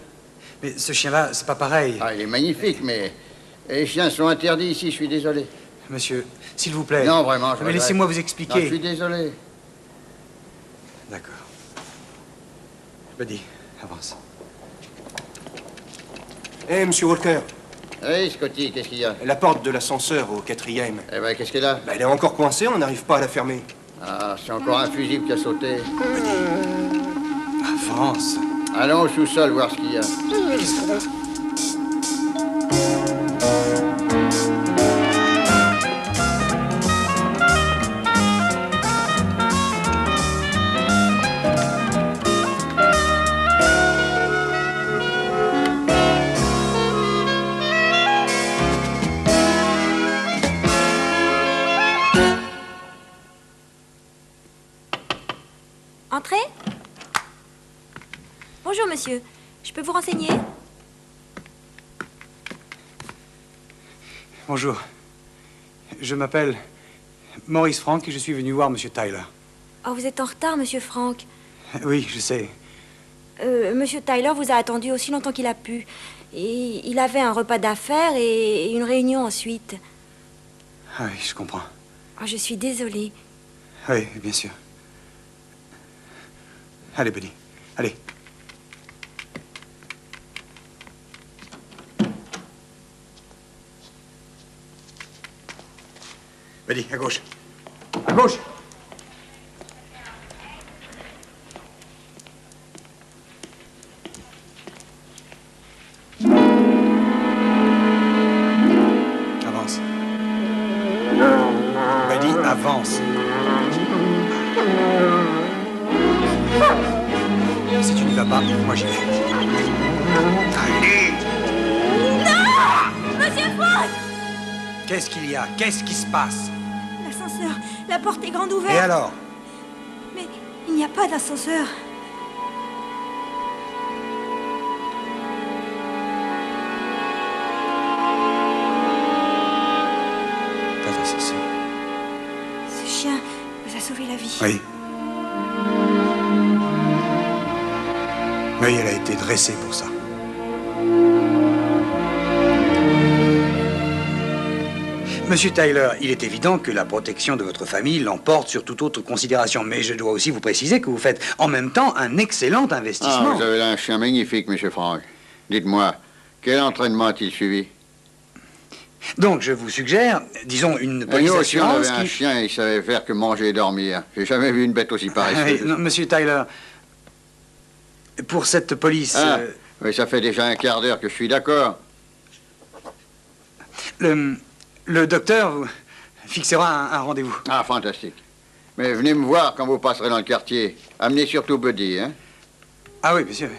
Mais ce chien-là, c'est pas pareil. Ah, il est magnifique, mais les chiens sont interdits ici, je suis désolé. Monsieur, s'il vous plaît. Non, vraiment, je Mais regrette. laissez-moi vous Non, expliquer. je suis désolé. D'accord. Buddy, avance. Eh, monsieur Walker. Oui, Scotty, qu'est-ce qu'il y a? La porte de l'ascenseur au 4e. Eh ben, qu'est-ce qu'elle a? Elle est encore coincée, on n'arrive pas à la fermer. Ah, c'est encore un fusible qui a sauté. Avance. Allons au sous-sol voir ce qu'il y a. Entrez. Bonjour, monsieur. Je peux vous renseigner? Bonjour. Je m'appelle Maurice Frank et je suis venu voir Monsieur Tyler. Oh, vous êtes en retard, monsieur Frank. Oui, je sais. Monsieur Tyler vous a attendu aussi longtemps qu'il a pu. Et il avait un repas d'affaires et une réunion ensuite. Ah oui, je comprends. Oh, je suis désolée. Oui, bien sûr. Allez, Buddy. Allez. Buddy, à gauche. À gauche. Avance. Buddy, avance. Si tu n'y vas pas, moi j'y vais. Allez! Non! Monsieur Frank! Qu'est-ce qu'il y a? Qu'est-ce qui se passe? L'ascenseur, la porte est grande ouverte. Et alors? Mais il n'y a pas d'ascenseur. Pas d'ascenseur. Ce chien vous a sauvé la vie. Oui. Oui, elle a été dressée pour ça. Monsieur Tyler, il est évident que la protection de votre famille l'emporte sur toute autre considération. Mais je dois aussi vous préciser que vous faites en même temps un excellent investissement. Ah, vous avez là un chien magnifique, monsieur Frank. Dites-moi, quel entraînement a-t-il suivi? Donc, je vous suggère, disons, une Nous police aussi, on d'assurance avait un qui... chien, il savait faire que manger et dormir. J'ai jamais vu une bête aussi paresseuse. Non, monsieur Tyler, pour cette police... Ah, oui, ça fait déjà un quart d'heure que je suis d'accord. Le docteur vous fixera un rendez-vous. Ah, fantastique. Mais venez me voir quand vous passerez dans le quartier. Amenez surtout Buddy, hein? Ah oui, monsieur.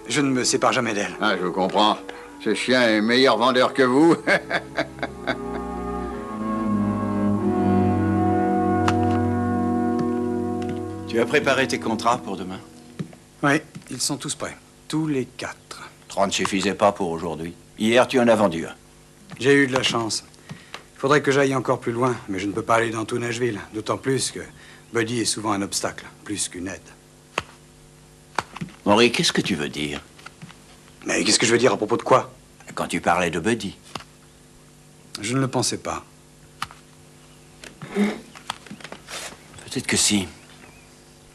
Je ne me sépare jamais d'elle. Ah, je vous comprends. Ce chien est meilleur vendeur que vous. Tu as préparé tes contrats pour demain? Oui, ils sont tous prêts. Tous les 4. 3 ne suffisaient pas pour aujourd'hui. Hier, tu en as vendu un. J'ai eu de la chance. Il faudrait que j'aille encore plus loin, mais je ne peux pas aller dans tout Nashville. D'autant plus que Buddy est souvent un obstacle, plus qu'une aide. Henri, qu'est-ce que tu veux dire? Mais qu'est-ce que je veux dire à propos de quoi? Quand tu parlais de Buddy. Je ne le pensais pas. Peut-être que si.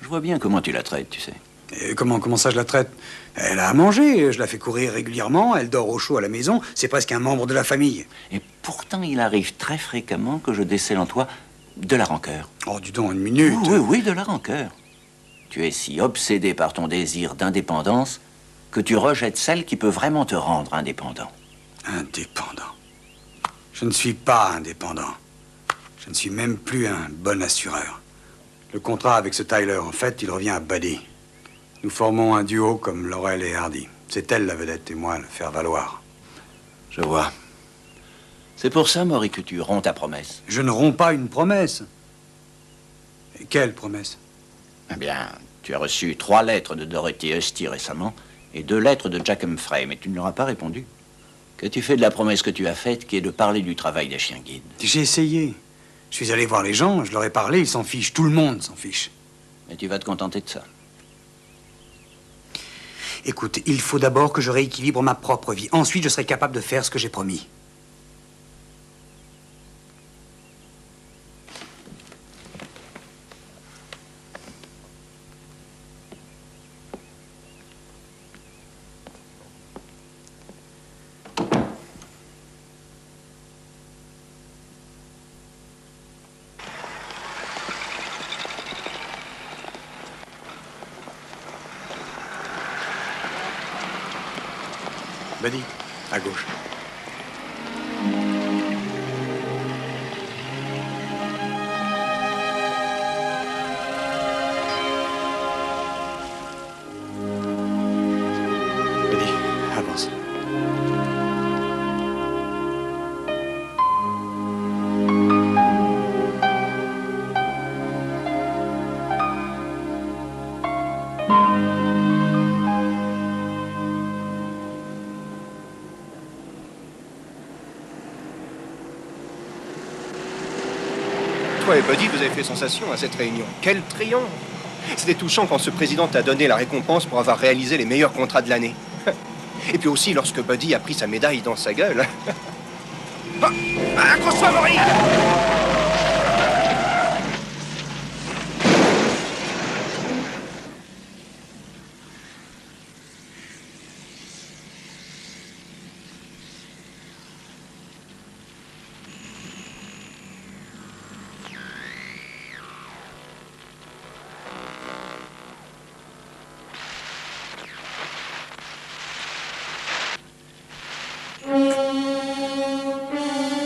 Je vois bien comment tu la traites, tu sais. Et comment ça je la traite? Elle a à manger, je la fais courir régulièrement, elle dort au chaud à la maison, c'est presque un membre de la famille. Et pourtant, il arrive très fréquemment que je décèle en toi de la rancœur. Oh, dis donc, une minute. Oui, de la rancœur. Tu es si obsédé par ton désir d'indépendance que tu rejettes celle qui peut vraiment te rendre indépendant. Indépendant? Je ne suis pas indépendant. Je ne suis même plus un bon assureur. Le contrat avec ce Tyler, en fait, il revient à Buddy. Nous formons un duo comme Laurel et Hardy. C'est elle la vedette et moi le faire valoir. Je vois. C'est pour ça, Maury, que tu romps ta promesse. Je ne romps pas une promesse. Et quelle promesse? Eh bien, tu as reçu 3 lettres de Dorothy Husty récemment et 2 lettres de Jack Humphrey, mais tu ne leur as pas répondu. Qu'as-tu fait de la promesse que tu as faite, qui est de parler du travail des chiens guides? J'ai essayé. Je suis allé voir les gens, je leur ai parlé, ils s'en fichent. Tout le monde s'en fiche. Mais tu vas te contenter de ça. Écoute, il faut d'abord que je rééquilibre ma propre vie. Ensuite, je serai capable de faire ce que j'ai promis. Buddy, à gauche. Buddy, avance. Toi et Buddy, vous avez fait sensation à cette réunion. Quel triomphe! C'était touchant quand ce président t'a donné la récompense pour avoir réalisé les meilleurs contrats de l'année. Et puis aussi lorsque Buddy a pris sa médaille dans sa gueule. Ah, accroche-toi, Maurice!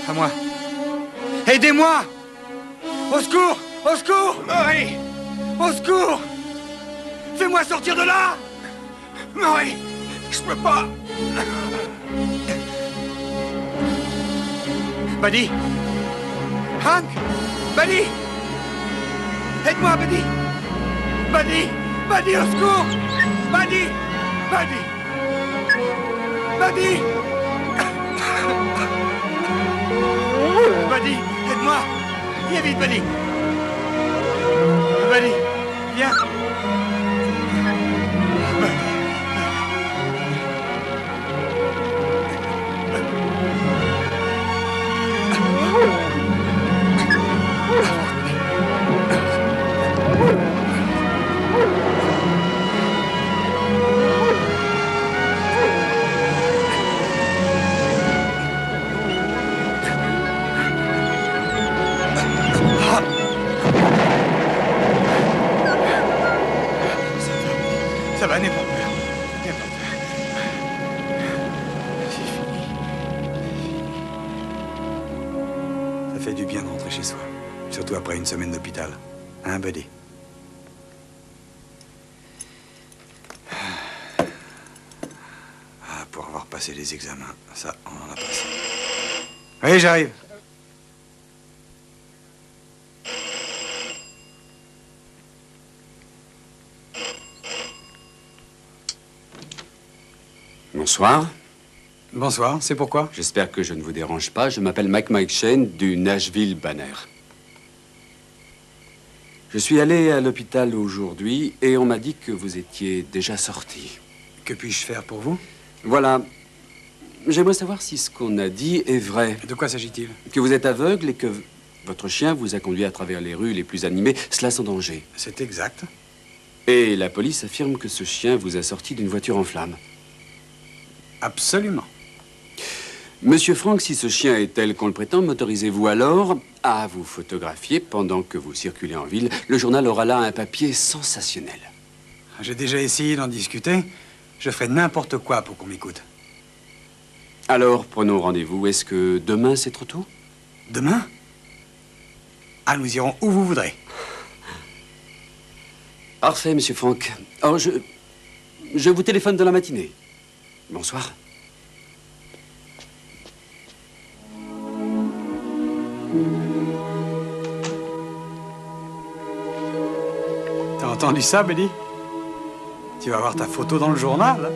À moi. Aidez-moi! Au secours! Au secours! Maurice! Au secours! Fais-moi sortir de là! Maurice! Je peux pas! Buddy! Hank! Buddy! Aide-moi, Buddy! Buddy! Buddy, au secours! Buddy! Buddy! Buddy! Buddy, aide-moi! Viens vite, Buddy! Buddy, viens! Ça va, n'aie pas peur. N'aie pas peur. C'est fini. Ça fait du bien de rentrer chez soi. Surtout après une semaine d'hôpital. Hein, Buddy? Ah, pour avoir passé les examens, ça, on en a passé. Oui, j'arrive. Bonsoir. Bonsoir, c'est pourquoi? J'espère que je ne vous dérange pas. Je m'appelle Mike Shane du Nashville Banner. Je suis allé à l'hôpital aujourd'hui et on m'a dit que vous étiez déjà sorti. Que puis-je faire pour vous? Voilà. J'aimerais savoir si ce qu'on a dit est vrai. De quoi s'agit-il? Que vous êtes aveugle et que votre chien vous a conduit à travers les rues les plus animées, cela sans danger. C'est exact. Et la police affirme que ce chien vous a sorti d'une voiture en flammes. Absolument. Monsieur Frank, si ce chien est tel qu'on le prétend, m'autorisez-vous alors à vous photographier pendant que vous circulez en ville? Le journal aura là un papier sensationnel. J'ai déjà essayé d'en discuter. Je ferai n'importe quoi pour qu'on m'écoute. Alors, prenons rendez-vous. Est-ce que demain, c'est trop tôt? Demain? Ah, nous irons où vous voudrez. Parfait, monsieur Frank. Oh, je vous téléphone dans la matinée. Bonsoir. T'as entendu ça, Buddy? Tu vas voir ta photo dans le journal.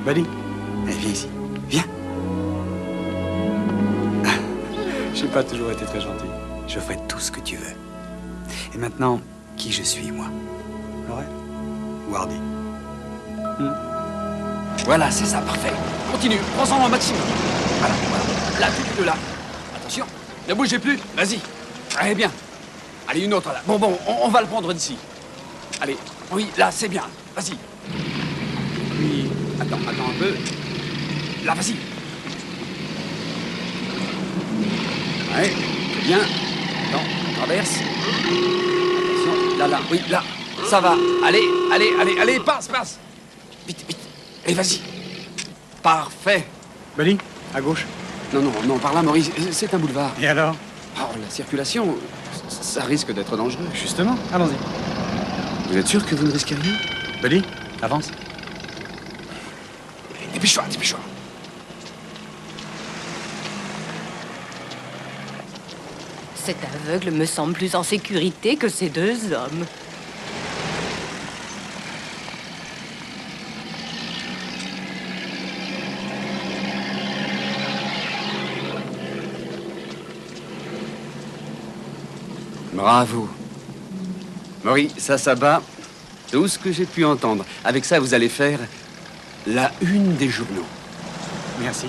Buddy, allez, viens ici. Viens. J'ai pas toujours été très gentil. Je ferai tout ce que tu veux. Et maintenant, qui je suis, moi? Laurel ou Hardy? Voilà, c'est ça, parfait. Continue, prends-en au maximum. Voilà, voilà. Là, tous les deux là. Attention, ne bougez plus, vas-y. Allez, bien. Allez, une autre là. Bon, on va le prendre d'ici. Allez, oui, là, c'est bien. Vas-y. Puis, attends un peu. Là, vas-y. Ouais, c'est bien. Attends, on traverse. Attention, là, oui, là. Ça va. Allez, passe. Vite. Allez, vas-y. Parfait. Buddy, à gauche. Non, par là, Maurice, c'est un boulevard. Et alors? Oh, la circulation, ça risque d'être dangereux. Justement, allons-y. Vous êtes sûr que vous ne risquez rien? Buddy, avance. Dépêche-toi. Cet aveugle me semble plus en sécurité que ces deux hommes. Bravo. Maurice, ça s'abat. Tout ce que j'ai pu entendre. Avec ça, vous allez faire la une des journaux. Merci.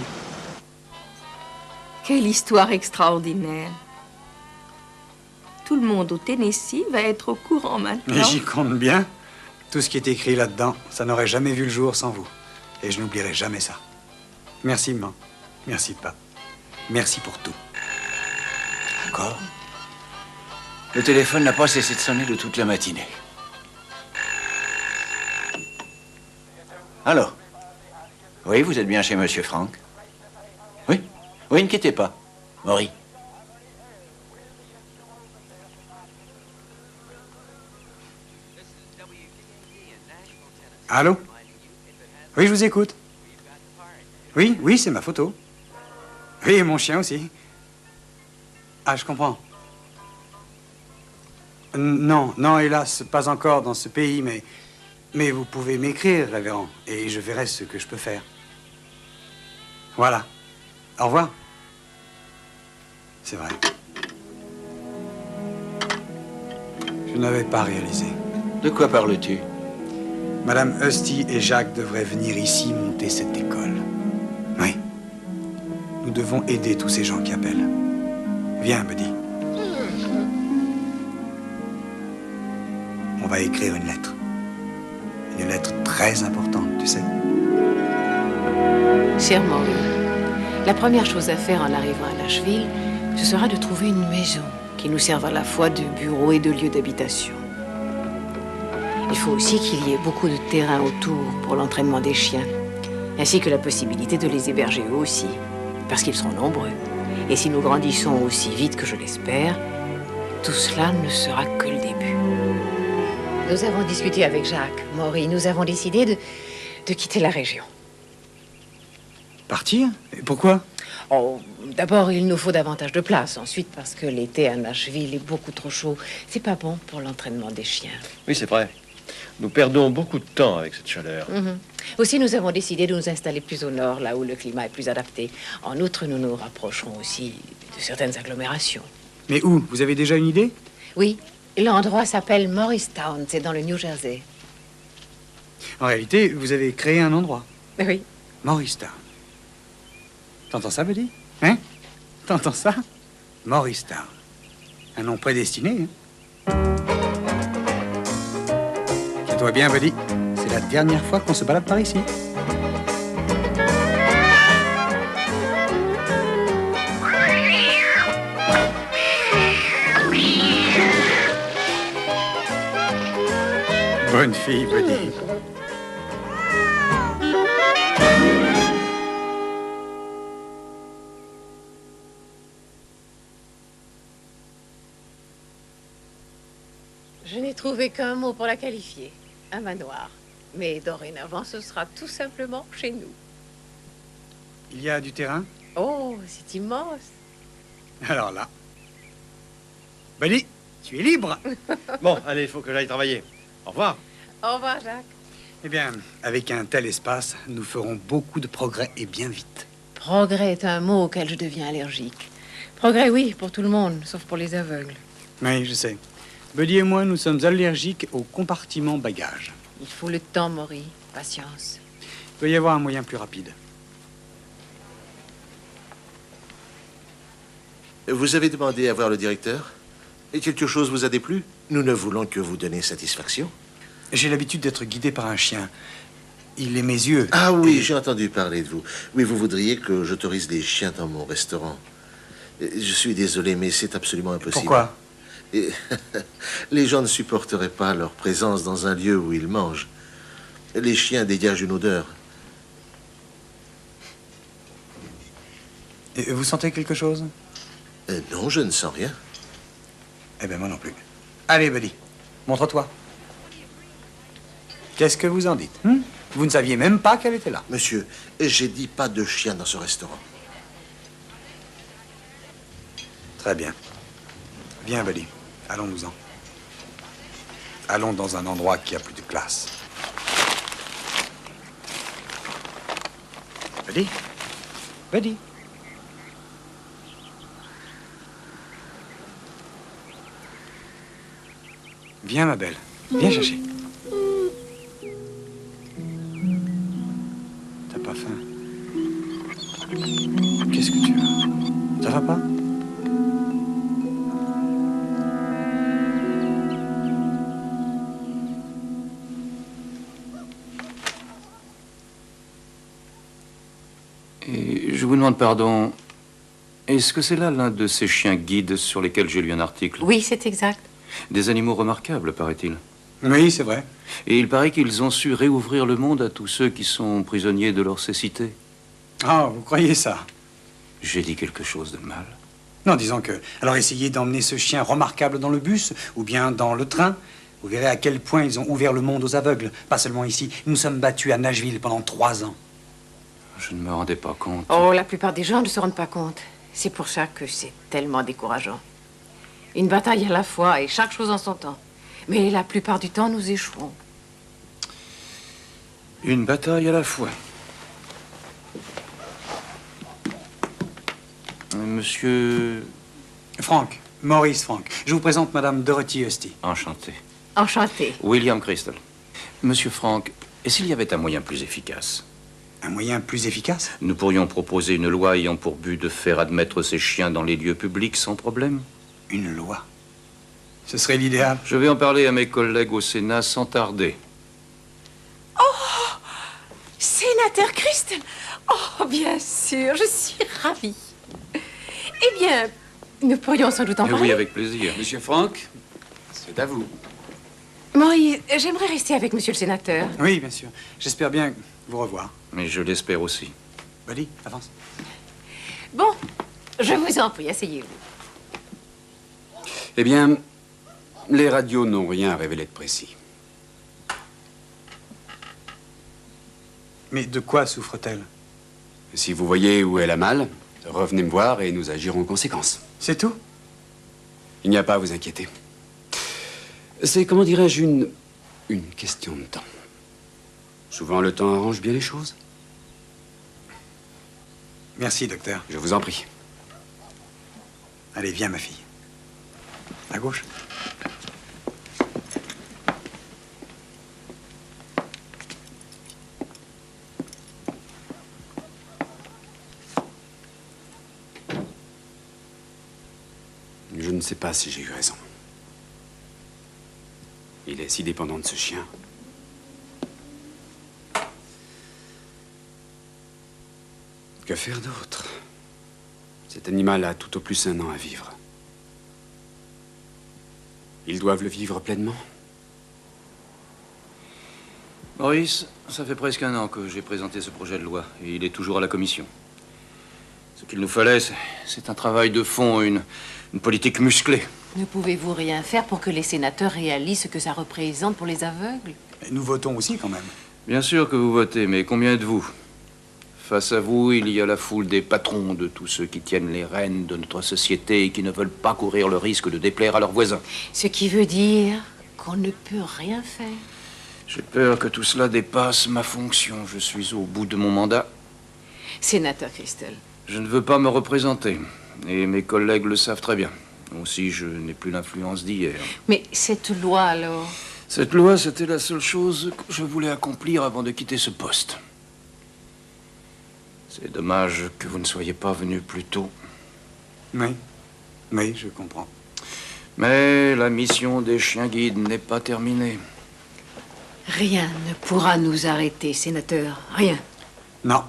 Quelle histoire extraordinaire. Tout le monde au Tennessee va être au courant maintenant. Mais j'y compte bien. Tout ce qui est écrit là-dedans, ça n'aurait jamais vu le jour sans vous. Et je n'oublierai jamais ça. Merci, maman. Merci, papa. Merci pour tout. Encore? Le téléphone n'a pas cessé de sonner de toute la matinée. Allô? Oui, vous êtes bien chez Monsieur Frank? Oui, ne quittez pas. Maury. Allô? Oui, je vous écoute. Oui, c'est ma photo. Oui, et mon chien aussi. Ah, je comprends. Non, hélas, pas encore dans ce pays, mais vous pouvez m'écrire, révérend, et je verrai ce que je peux faire. Voilà. Au revoir. C'est vrai. Je n'avais pas réalisé. De quoi parles-tu? Madame Husty et Jacques devraient venir ici monter cette école. Oui. Nous devons aider tous ces gens qui appellent. Viens, Buddy. On va écrire une lettre. Une lettre très importante, tu sais. Cher Maury, la première chose à faire en arrivant à Nashville, ce sera de trouver une maison qui nous serve à la fois de bureau et de lieu d'habitation. Il faut aussi qu'il y ait beaucoup de terrain autour pour l'entraînement des chiens, ainsi que la possibilité de les héberger eux aussi, parce qu'ils seront nombreux. Et si nous grandissons aussi vite que je l'espère, tout cela ne sera que le début. Nous avons discuté avec Jacques, Maury. Nous avons décidé de quitter la région. Partir? Et pourquoi? Oh, d'abord, il nous faut davantage de place. Ensuite, parce que l'été à Nashville est beaucoup trop chaud. C'est pas bon pour l'entraînement des chiens. Oui, c'est vrai. Nous perdons beaucoup de temps avec cette chaleur. Aussi, nous avons décidé de nous installer plus au nord, là où le climat est plus adapté. En outre, nous nous rapprocherons aussi de certaines agglomérations. Mais où? Vous avez déjà une idée? Oui, l'endroit s'appelle Morristown. C'est dans le New Jersey. En réalité, vous avez créé un endroit. Oui. Morristown. T'entends ça, Buddy? Hein? T'entends ça? Morristown. Un nom prédestiné, hein? Tiens-toi bien, Buddy. C'est la dernière fois qu'on se balade par ici. Bonne fille, Buddy. Je n'ai trouvé qu'un mot pour la qualifier. Un manoir. Mais dorénavant, ce sera tout simplement chez nous. Il y a du terrain? Oh, c'est immense. Alors là. Buddy, tu es libre. Bon, allez, il faut que j'aille travailler. Au revoir. Au revoir, Jacques. Eh bien, avec un tel espace, nous ferons beaucoup de progrès et bien vite. Progrès est un mot auquel je deviens allergique. Progrès, oui, pour tout le monde, sauf pour les aveugles. Oui, je sais. Buddy et moi, nous sommes allergiques au compartiment bagages. Il faut le temps, Maury. Patience. Il peut y avoir un moyen plus rapide. Vous avez demandé à voir le directeur? Et quelque chose vous a déplu? Nous ne voulons que vous donner satisfaction. J'ai l'habitude d'être guidé par un chien. Il est mes yeux. Ah oui, j'ai entendu parler de vous. Oui, vous voudriez que j'autorise les chiens dans mon restaurant. Je suis désolé, mais c'est absolument impossible. Pourquoi? Et les gens ne supporteraient pas leur présence dans un lieu où ils mangent. Les chiens dégagent une odeur. Et vous sentez quelque chose? Non, je ne sens rien. Eh bien, moi non plus. Allez, Buddy, montre-toi. Qu'est-ce que vous en dites? Vous ne saviez même pas qu'elle était là. Monsieur, j'ai dit pas de chien dans ce restaurant. Très bien. Viens, Buddy. Allons-nous-en. Allons dans un endroit qui a plus de classe. Buddy? Buddy? Viens, ma belle. Viens chercher. T'as pas faim? Qu'est-ce que tu as? Ça va pas? Et je vous demande pardon. Est-ce que c'est là l'un de ces chiens guides sur lesquels j'ai lu un article? Oui, c'est exact. Des animaux remarquables, paraît-il. Oui, c'est vrai. Et il paraît qu'ils ont su réouvrir le monde à tous ceux qui sont prisonniers de leur cécité. Ah, vous croyez ça? J'ai dit quelque chose de mal. Non, disons que... Alors essayez d'emmener ce chien remarquable dans le bus ou bien dans le train. Vous verrez à quel point ils ont ouvert le monde aux aveugles. Pas seulement ici. Nous nous sommes battus à Nashville pendant 3 ans. Je ne me rendais pas compte. Oh, la plupart des gens ne se rendent pas compte. C'est pour ça que c'est tellement décourageant. Une bataille à la fois et chaque chose en son temps. Mais la plupart du temps, nous échouons. Une bataille à la fois. Monsieur... Frank, Maurice Frank. Je vous présente Madame Dorothy Husty. Enchanté. Enchanté. William Crystal. Monsieur Frank, et s'il y avait un moyen plus efficace? Un moyen plus efficace? Nous pourrions proposer une loi ayant pour but de faire admettre ces chiens dans les lieux publics sans problème. Une loi? Ce serait l'idéal. Je vais en parler à mes collègues au Sénat sans tarder. Oh! Sénateur Crystal! Oh, bien sûr, je suis ravie. Eh bien, nous pourrions sans doute en parler. Oui, avec plaisir. Monsieur Frank, c'est à vous. Maurice, j'aimerais rester avec monsieur le sénateur. Oui, bien sûr. J'espère bien vous revoir. Mais je l'espère aussi. Buddy, avance. Bon, je vous en prie, asseyez-vous. Eh bien, les radios n'ont rien à révéler de précis. Mais de quoi souffre-t-elle? Si vous voyez où elle a mal, revenez me voir et nous agirons en conséquence. C'est tout? Il n'y a pas à vous inquiéter. C'est, comment dirais-je, une question de temps. Souvent, le temps arrange bien les choses. Merci, docteur. Je vous en prie. Allez, viens, ma fille. À gauche. Je ne sais pas si j'ai eu raison. Il est si dépendant de ce chien. Que faire d'autre? Cet animal a tout au plus 1 an à vivre. Ils doivent le vivre pleinement. Maurice, ça fait presque 1 an que j'ai présenté ce projet de loi et il est toujours à la commission. Ce qu'il nous fallait, c'est un travail de fond, une politique musclée. Ne pouvez-vous rien faire pour que les sénateurs réalisent ce que ça représente pour les aveugles? Et nous votons aussi, quand même. Bien sûr que vous votez, mais combien êtes-vous? Face à vous, il y a la foule des patrons, de tous ceux qui tiennent les rênes de notre société et qui ne veulent pas courir le risque de déplaire à leurs voisins. Ce qui veut dire qu'on ne peut rien faire. J'ai peur que tout cela dépasse ma fonction. Je suis au bout de mon mandat. Sénateur Christel. Je ne veux pas me représenter. Et mes collègues le savent très bien. Aussi, je n'ai plus l'influence d'hier. Mais cette loi, alors? Cette loi, c'était la seule chose que je voulais accomplir avant de quitter ce poste. C'est dommage que vous ne soyez pas venu plus tôt. Oui, oui, je comprends. Mais la mission des chiens guides n'est pas terminée. Rien ne pourra nous arrêter, sénateur. Rien. Non.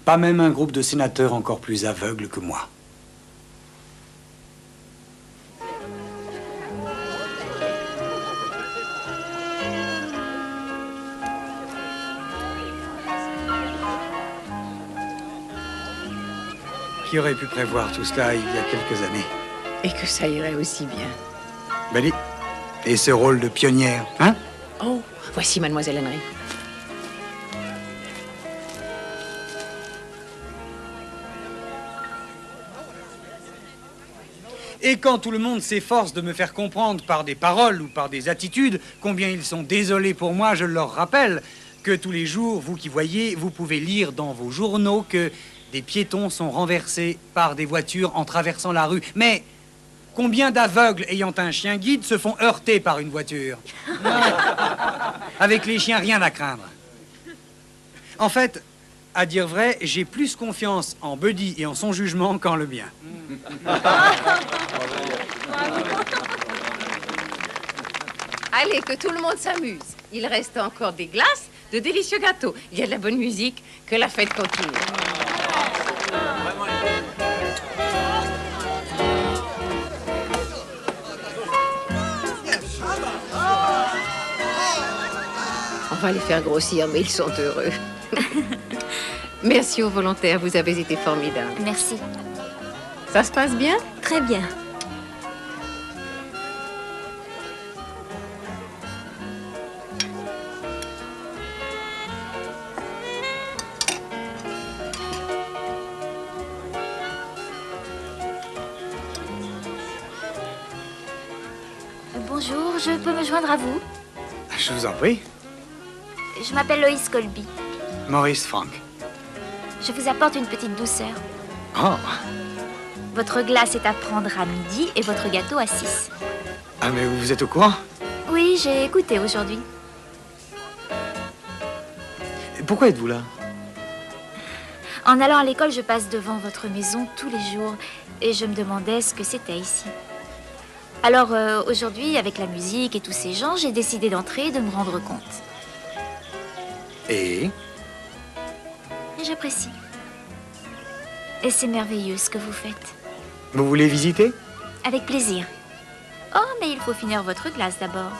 Pas même un groupe de sénateurs encore plus aveugles que moi. Qui aurait pu prévoir tout cela il y a quelques années? Et que ça irait aussi bien. Belly, et ce rôle de pionnière, hein? Oh, voici Mademoiselle Henry. Et quand tout le monde s'efforce de me faire comprendre par des paroles ou par des attitudes combien ils sont désolés pour moi, je leur rappelle que tous les jours, vous qui voyez, vous pouvez lire dans vos journaux que des piétons sont renversés par des voitures en traversant la rue. Mais combien d'aveugles ayant un chien guide se font heurter par une voiture? Avec les chiens, rien à craindre. En fait, à dire vrai, j'ai plus confiance en Buddy et en son jugement qu'en le mien. Allez, que tout le monde s'amuse. Il reste encore des glaces, de délicieux gâteaux. Il y a de la bonne musique, que la fête continue. On va les faire grossir, mais ils sont heureux. Merci aux volontaires, vous avez été formidables. Merci. Ça se passe bien? Très bien. Bonjour, je peux me joindre à vous? Je vous en prie. Je m'appelle Loïs Colby. Maurice Frank. Je vous apporte une petite douceur. Oh. Votre glace est à prendre à midi et votre gâteau à 6. Ah, mais vous êtes au courant? Oui, j'ai écouté aujourd'hui. Pourquoi êtes-vous là? En allant à l'école, je passe devant votre maison tous les jours et je me demandais ce que c'était ici. Alors aujourd'hui, avec la musique et tous ces gens, j'ai décidé d'entrer et de me rendre compte. Et j'apprécie. Et c'est merveilleux ce que vous faites. Vous voulez visiter? Avec plaisir. Oh, mais il faut finir votre glace d'abord.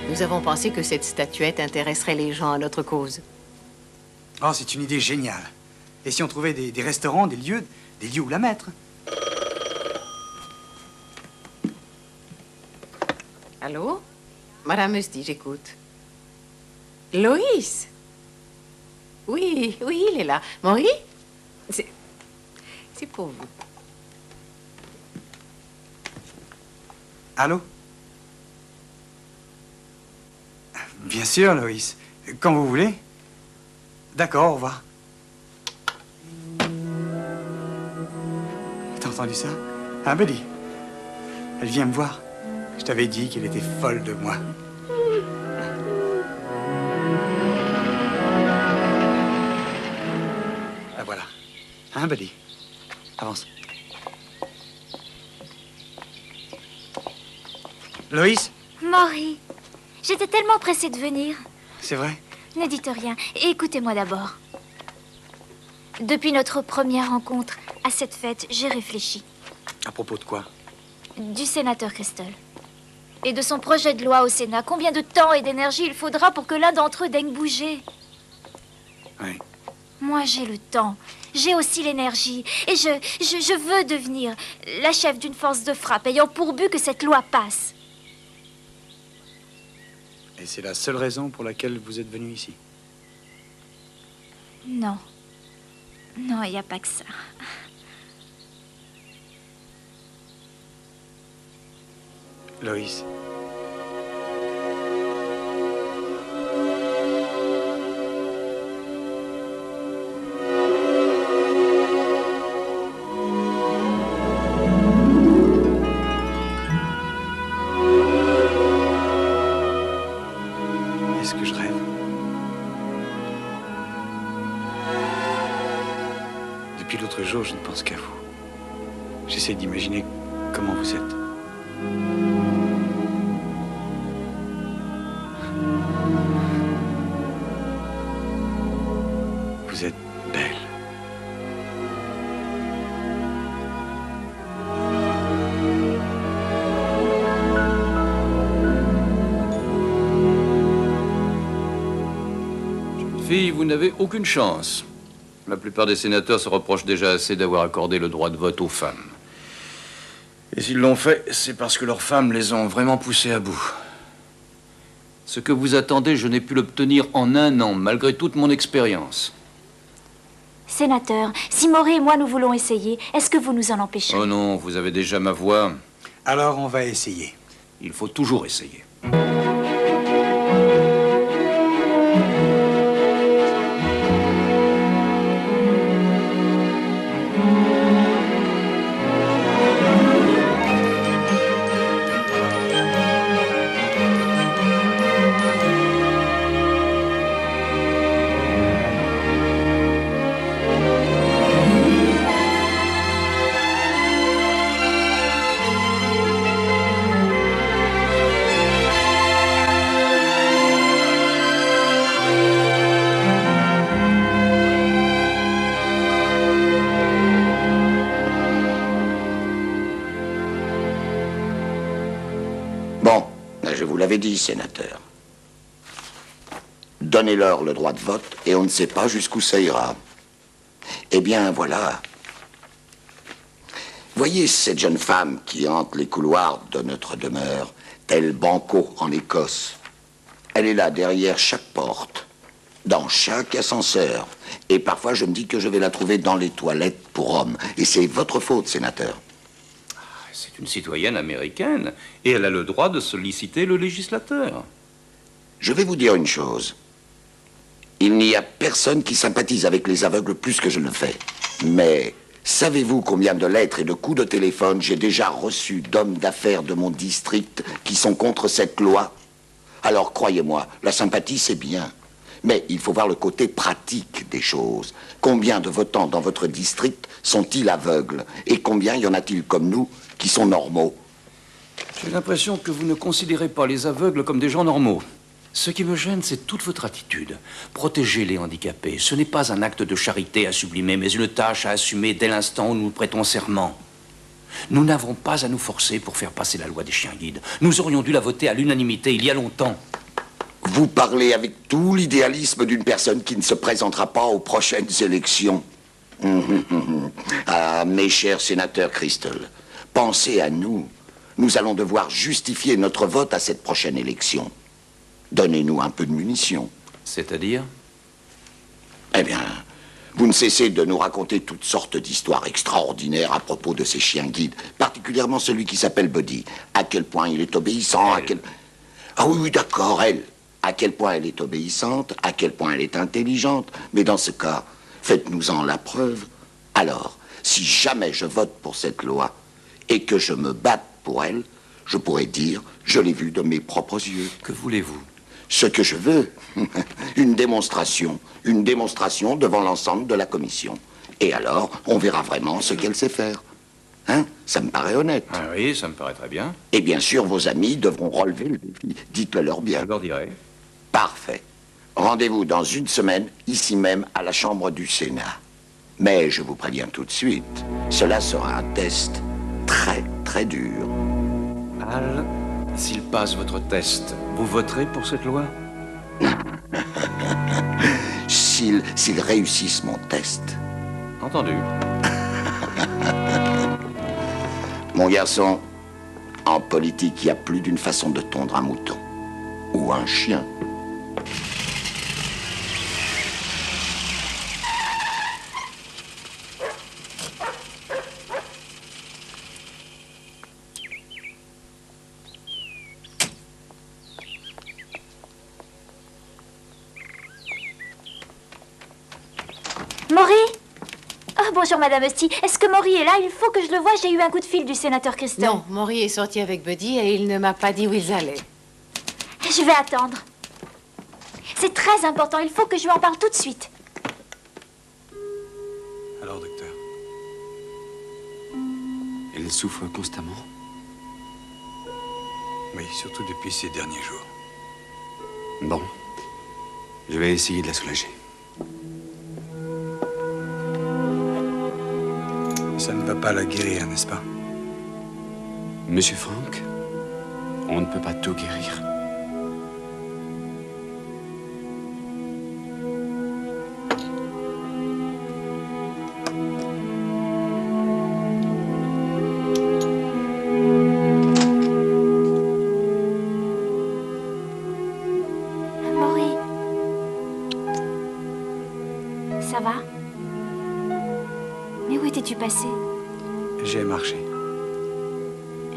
Nous avons pensé que cette statuette intéresserait les gens à notre cause. Oh, c'est une idée géniale. Et si on trouvait des restaurants, des lieux où la mettre? Allô? Madame Musty, j'écoute. Loïs? Oui, oui, il est là. Maurice? C'est pour vous. Allô? Bien sûr, Loïs. Quand vous voulez. D'accord, au revoir. T'as entendu ça? Hein, Buddy? Elle vient me voir. Je t'avais dit qu'elle était folle de moi. La voilà. Hein, Buddy? Avance. Loïs? Maury, j'étais tellement pressée de venir. C'est vrai? Ne dites rien et écoutez-moi d'abord. Depuis notre première rencontre, à cette fête, j'ai réfléchi. À propos de quoi? Du sénateur Crystal. Et de son projet de loi au Sénat. Combien de temps et d'énergie il faudra pour que l'un d'entre eux daigne bouger? Oui. Moi, j'ai le temps. J'ai aussi l'énergie. Et je veux devenir la chef d'une force de frappe ayant pour but que cette loi passe. Et c'est la seule raison pour laquelle vous êtes venu ici? Non. Non, il n'y a pas que ça. Loïs. Est-ce que je rêve? Depuis l'autre jour, je ne pense qu'à vous. J'essaie d'imaginer comment vous êtes. Vous êtes belle. Jeune fille, vous n'avez aucune chance. La plupart des sénateurs se reprochent déjà assez d'avoir accordé le droit de vote aux femmes. Et s'ils l'ont fait, c'est parce que leurs femmes les ont vraiment poussés à bout. Ce que vous attendez, je n'ai pu l'obtenir en 1 an, malgré toute mon expérience. Sénateur, si Maury et moi nous voulons essayer, est-ce que vous nous en empêchez? Oh non, vous avez déjà ma voix. Alors on va essayer. Il faut toujours essayer. Bon, je vous l'avais dit, sénateur. Donnez-leur le droit de vote et on ne sait pas jusqu'où ça ira. Eh bien, voilà. Voyez cette jeune femme qui hante les couloirs de notre demeure, telle Banco en Écosse. Elle est là, derrière chaque porte, dans chaque ascenseur. Et parfois, je me dis que je vais la trouver dans les toilettes pour hommes. Et c'est votre faute, sénateur. C'est une citoyenne américaine, et elle a le droit de solliciter le législateur. Je vais vous dire une chose. Il n'y a personne qui sympathise avec les aveugles plus que je ne le fais. Mais savez-vous combien de lettres et de coups de téléphone j'ai déjà reçus d'hommes d'affaires de mon district qui sont contre cette loi? Alors croyez-moi, la sympathie c'est bien. Mais il faut voir le côté pratique des choses. Combien de votants dans votre district sont-ils aveugles? Et combien y en a-t-il comme nous qui sont normaux? J'ai l'impression que vous ne considérez pas les aveugles comme des gens normaux. Ce qui me gêne, c'est toute votre attitude. Protéger les handicapés, ce n'est pas un acte de charité à sublimer, mais une tâche à assumer dès l'instant où nous prêtons serment. Nous n'avons pas à nous forcer pour faire passer la loi des chiens guides. Nous aurions dû la voter à l'unanimité il y a longtemps. Vous parlez avec tout l'idéalisme d'une personne qui ne se présentera pas aux prochaines élections. Ah, mes chers sénateurs Crystal, pensez à nous. Nous allons devoir justifier notre vote à cette prochaine élection. Donnez-nous un peu de munitions. C'est-à-dire? Eh bien, vous ne cessez de nous raconter toutes sortes d'histoires extraordinaires à propos de ces chiens guides, particulièrement celui qui s'appelle Buddy. À quel point il est obéissant, Ah oui, d'accord, elle. À quel point elle est obéissante, à quel point elle est intelligente. Mais dans ce cas, faites-nous-en la preuve. Alors, si jamais je vote pour cette loi et que je me batte pour elle, je pourrais dire, je l'ai vue de mes propres yeux. Que voulez-vous? Ce que je veux, une démonstration devant l'ensemble de la commission. Et alors, on verra vraiment ce qu'elle sait faire. Hein? Ça me paraît honnête. Ah oui, ça me paraît très bien. Et bien sûr, vos amis devront relever le défi. Dites-le leur bien. Je leur dirai. Parfait. Rendez-vous dans 1 semaine, ici même, à la Chambre du Sénat. Mais je vous préviens tout de suite, cela sera un test très, très dur. Al, s'il passe votre test, vous voterez pour cette loi? S'ils réussissent mon test. Entendu. Mon garçon, en politique, il y a plus d'une façon de tondre un mouton. Ou un chien. Maury? Oh, bonjour, Madame Husty. Est-ce que Maury est là? Il faut que je le voie. J'ai eu un coup de fil du sénateur Christon. Non, Maury est sorti avec Buddy et il ne m'a pas dit où ils allaient. Je vais attendre. C'est très important. Il faut que je lui en parle tout de suite. Alors, docteur? Elle souffre constamment? Oui, surtout depuis ces derniers jours. Bon. Je vais essayer de la soulager. Ça ne va pas la guérir, n'est-ce pas? Monsieur Frank, on ne peut pas tout guérir. Maury. Ça va? Mais où étais-tu passé? J'ai marché.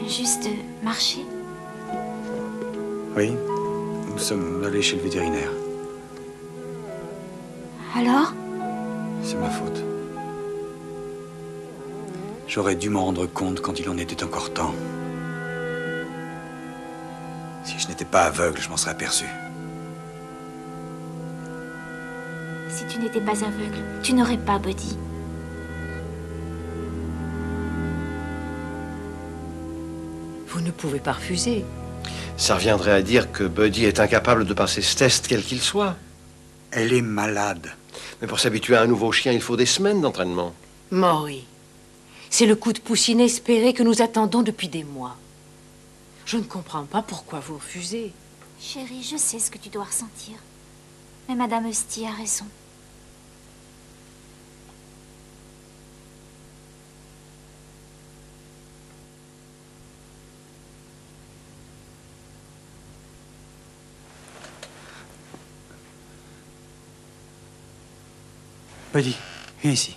Juste marcher? Oui, nous sommes allés chez le vétérinaire. Alors? C'est ma faute. J'aurais dû m'en rendre compte quand il en était encore temps. Si je n'étais pas aveugle, je m'en serais aperçu. Si tu n'étais pas aveugle, tu n'aurais pas Buddy. Vous ne pouvez pas refuser. Ça reviendrait à dire que Buddy est incapable de passer ce test, quel qu'il soit. Elle est malade. Mais pour s'habituer à un nouveau chien, il faut des semaines d'entraînement. Maury, c'est le coup de pouce inespéré que nous attendons depuis des mois. Je ne comprends pas pourquoi vous refusez. Chérie, je sais ce que tu dois ressentir. Mais Madame Husty a raison. Buddy, viens ici.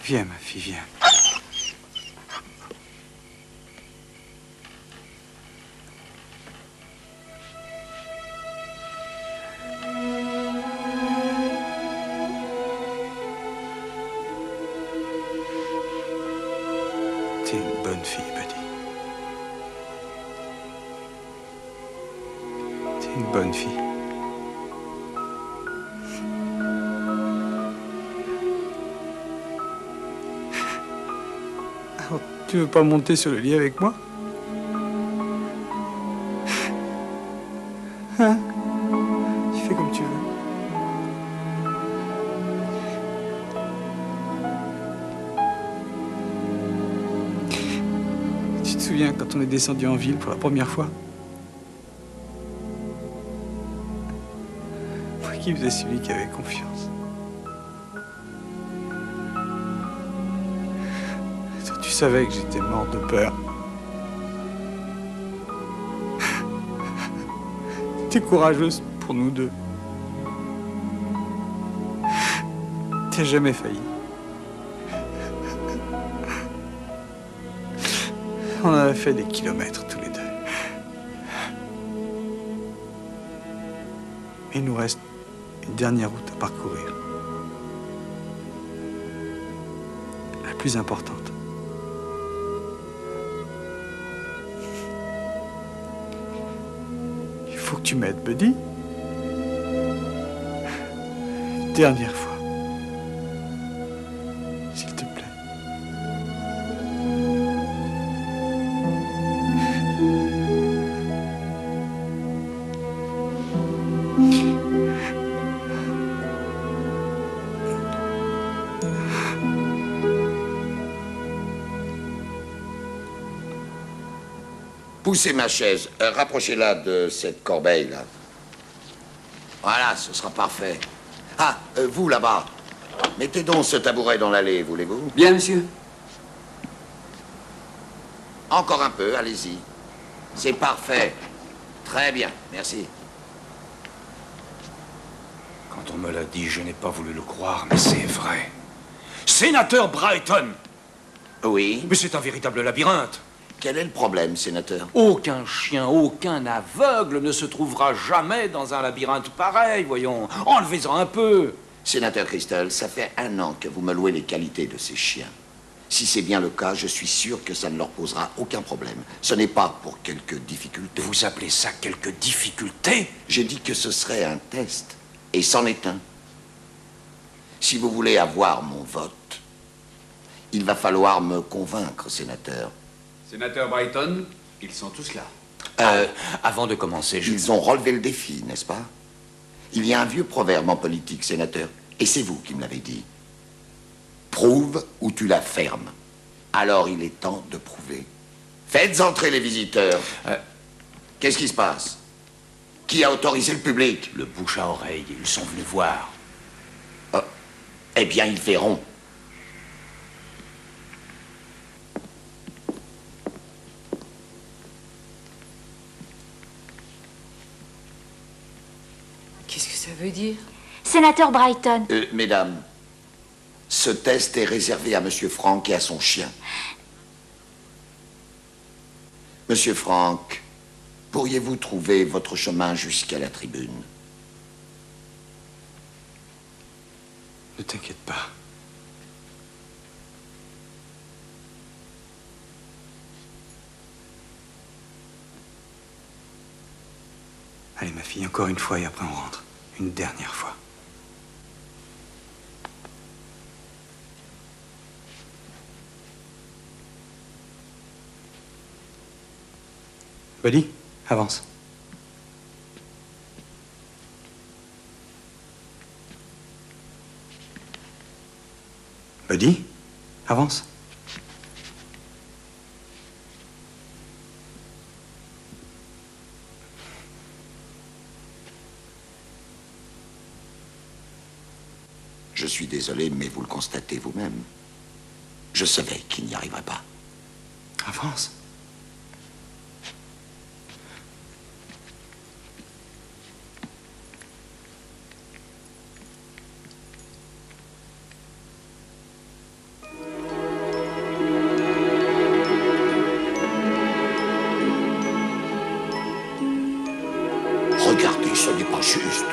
Viens, ma fille, viens. T'es une bonne fille, Buddy. T'es une bonne fille. Alors, tu veux pas monter sur le lit avec moi? Hein? Tu fais comme tu veux. Tu te souviens quand on est descendu en ville pour la première fois? Moi qui faisais celui qui avait confiance. Toi, tu savais que j'étais mort de peur. T'es courageuse pour nous deux. T'as jamais failli. On avait fait des kilomètres tous les deux. Il nous reste une dernière route à parcourir. La plus importante. Il faut que tu m'aides, Buddy. Une dernière fois. S'il te plaît. Poussez ma chaise. Rapprochez-la de cette corbeille-là. Voilà, ce sera parfait. Ah, vous là-bas. Mettez donc ce tabouret dans l'allée, voulez-vous? Bien, monsieur. Encore un peu, allez-y. C'est parfait. Très bien, merci. Quand on me l'a dit, je n'ai pas voulu le croire, mais c'est vrai. Sénateur Brighton! Oui? Mais c'est un véritable labyrinthe. Quel est le problème, sénateur? Aucun chien, aucun aveugle ne se trouvera jamais dans un labyrinthe pareil, voyons. Enlevez-en un peu. Sénateur Crystal, ça fait 1 an que vous me louez les qualités de ces chiens. Si c'est bien le cas, je suis sûr que ça ne leur posera aucun problème. Ce n'est pas pour quelques difficultés. Vous appelez ça quelques difficultés? J'ai dit que ce serait un test. Et c'en est un. Si vous voulez avoir mon vote, il va falloir me convaincre, sénateur. Sénateur Brighton, ils sont tous là. Avant de commencer, Ils ont relevé le défi, n'est-ce pas? Il y a un vieux proverbe en politique, sénateur, et c'est vous qui me l'avez dit. Prouve ou tu la fermes. Alors il est temps de prouver. Faites entrer les visiteurs. Qu'est-ce qui se passe? Qui a autorisé le public? Le bouche à oreille, ils sont venus voir. Eh bien, ils verront. Qu'est-ce que ça veut dire? Sénateur Brighton. Mesdames, ce test est réservé à Monsieur Frank et à son chien. Monsieur Frank, pourriez-vous trouver votre chemin jusqu'à la tribune? Ne t'inquiète pas. Allez, ma fille, encore une fois et après on rentre. Une dernière fois. Buddy, avance. Buddy, avance. Je suis désolé, mais vous le constatez vous-même. Je savais qu'il n'y arriverait pas. Avance. Regardez, ce n'est pas juste.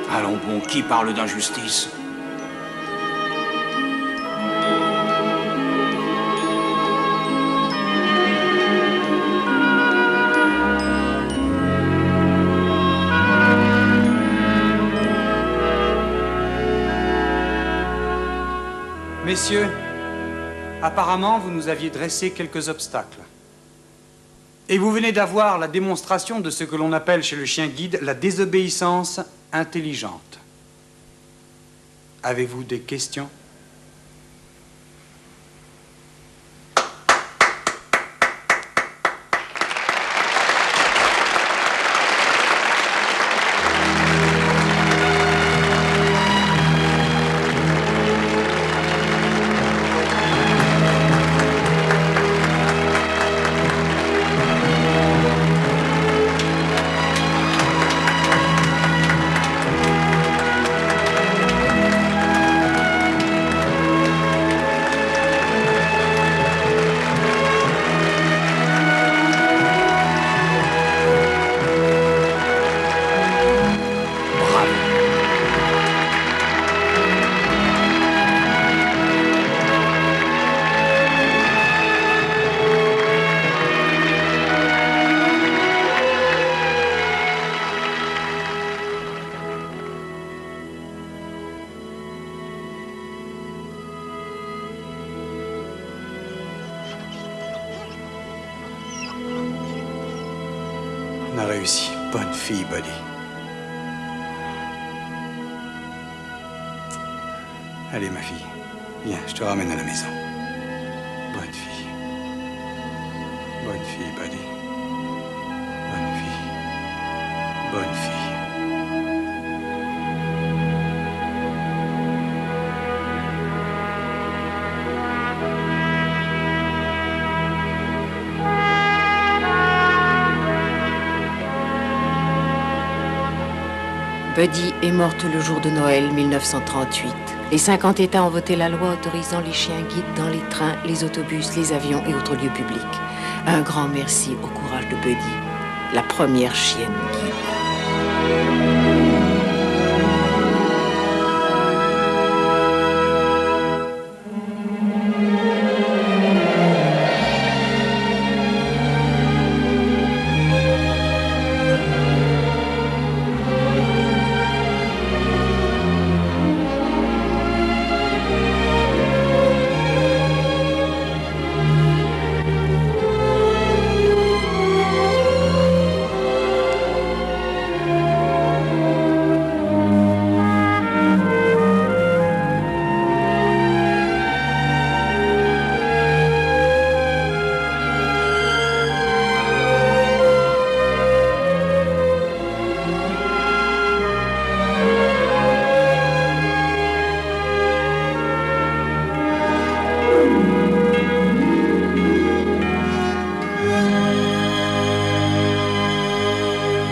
Allons bon, qui parle d'injustice? Messieurs, apparemment, vous nous aviez dressé quelques obstacles. Et vous venez d'avoir la démonstration de ce que l'on appelle chez le chien guide la désobéissance intelligente. Avez-vous des questions? On a réussi. Bonne fille, Buddy. Allez, ma fille. Viens, je te ramène à la maison. Bonne fille. Bonne fille, Buddy. Bonne fille. Buddy est morte le jour de Noël 1938. Les 50 États ont voté la loi autorisant les chiens guides dans les trains, les autobus, les avions et autres lieux publics. Un grand merci au courage de Buddy, la première chienne guide.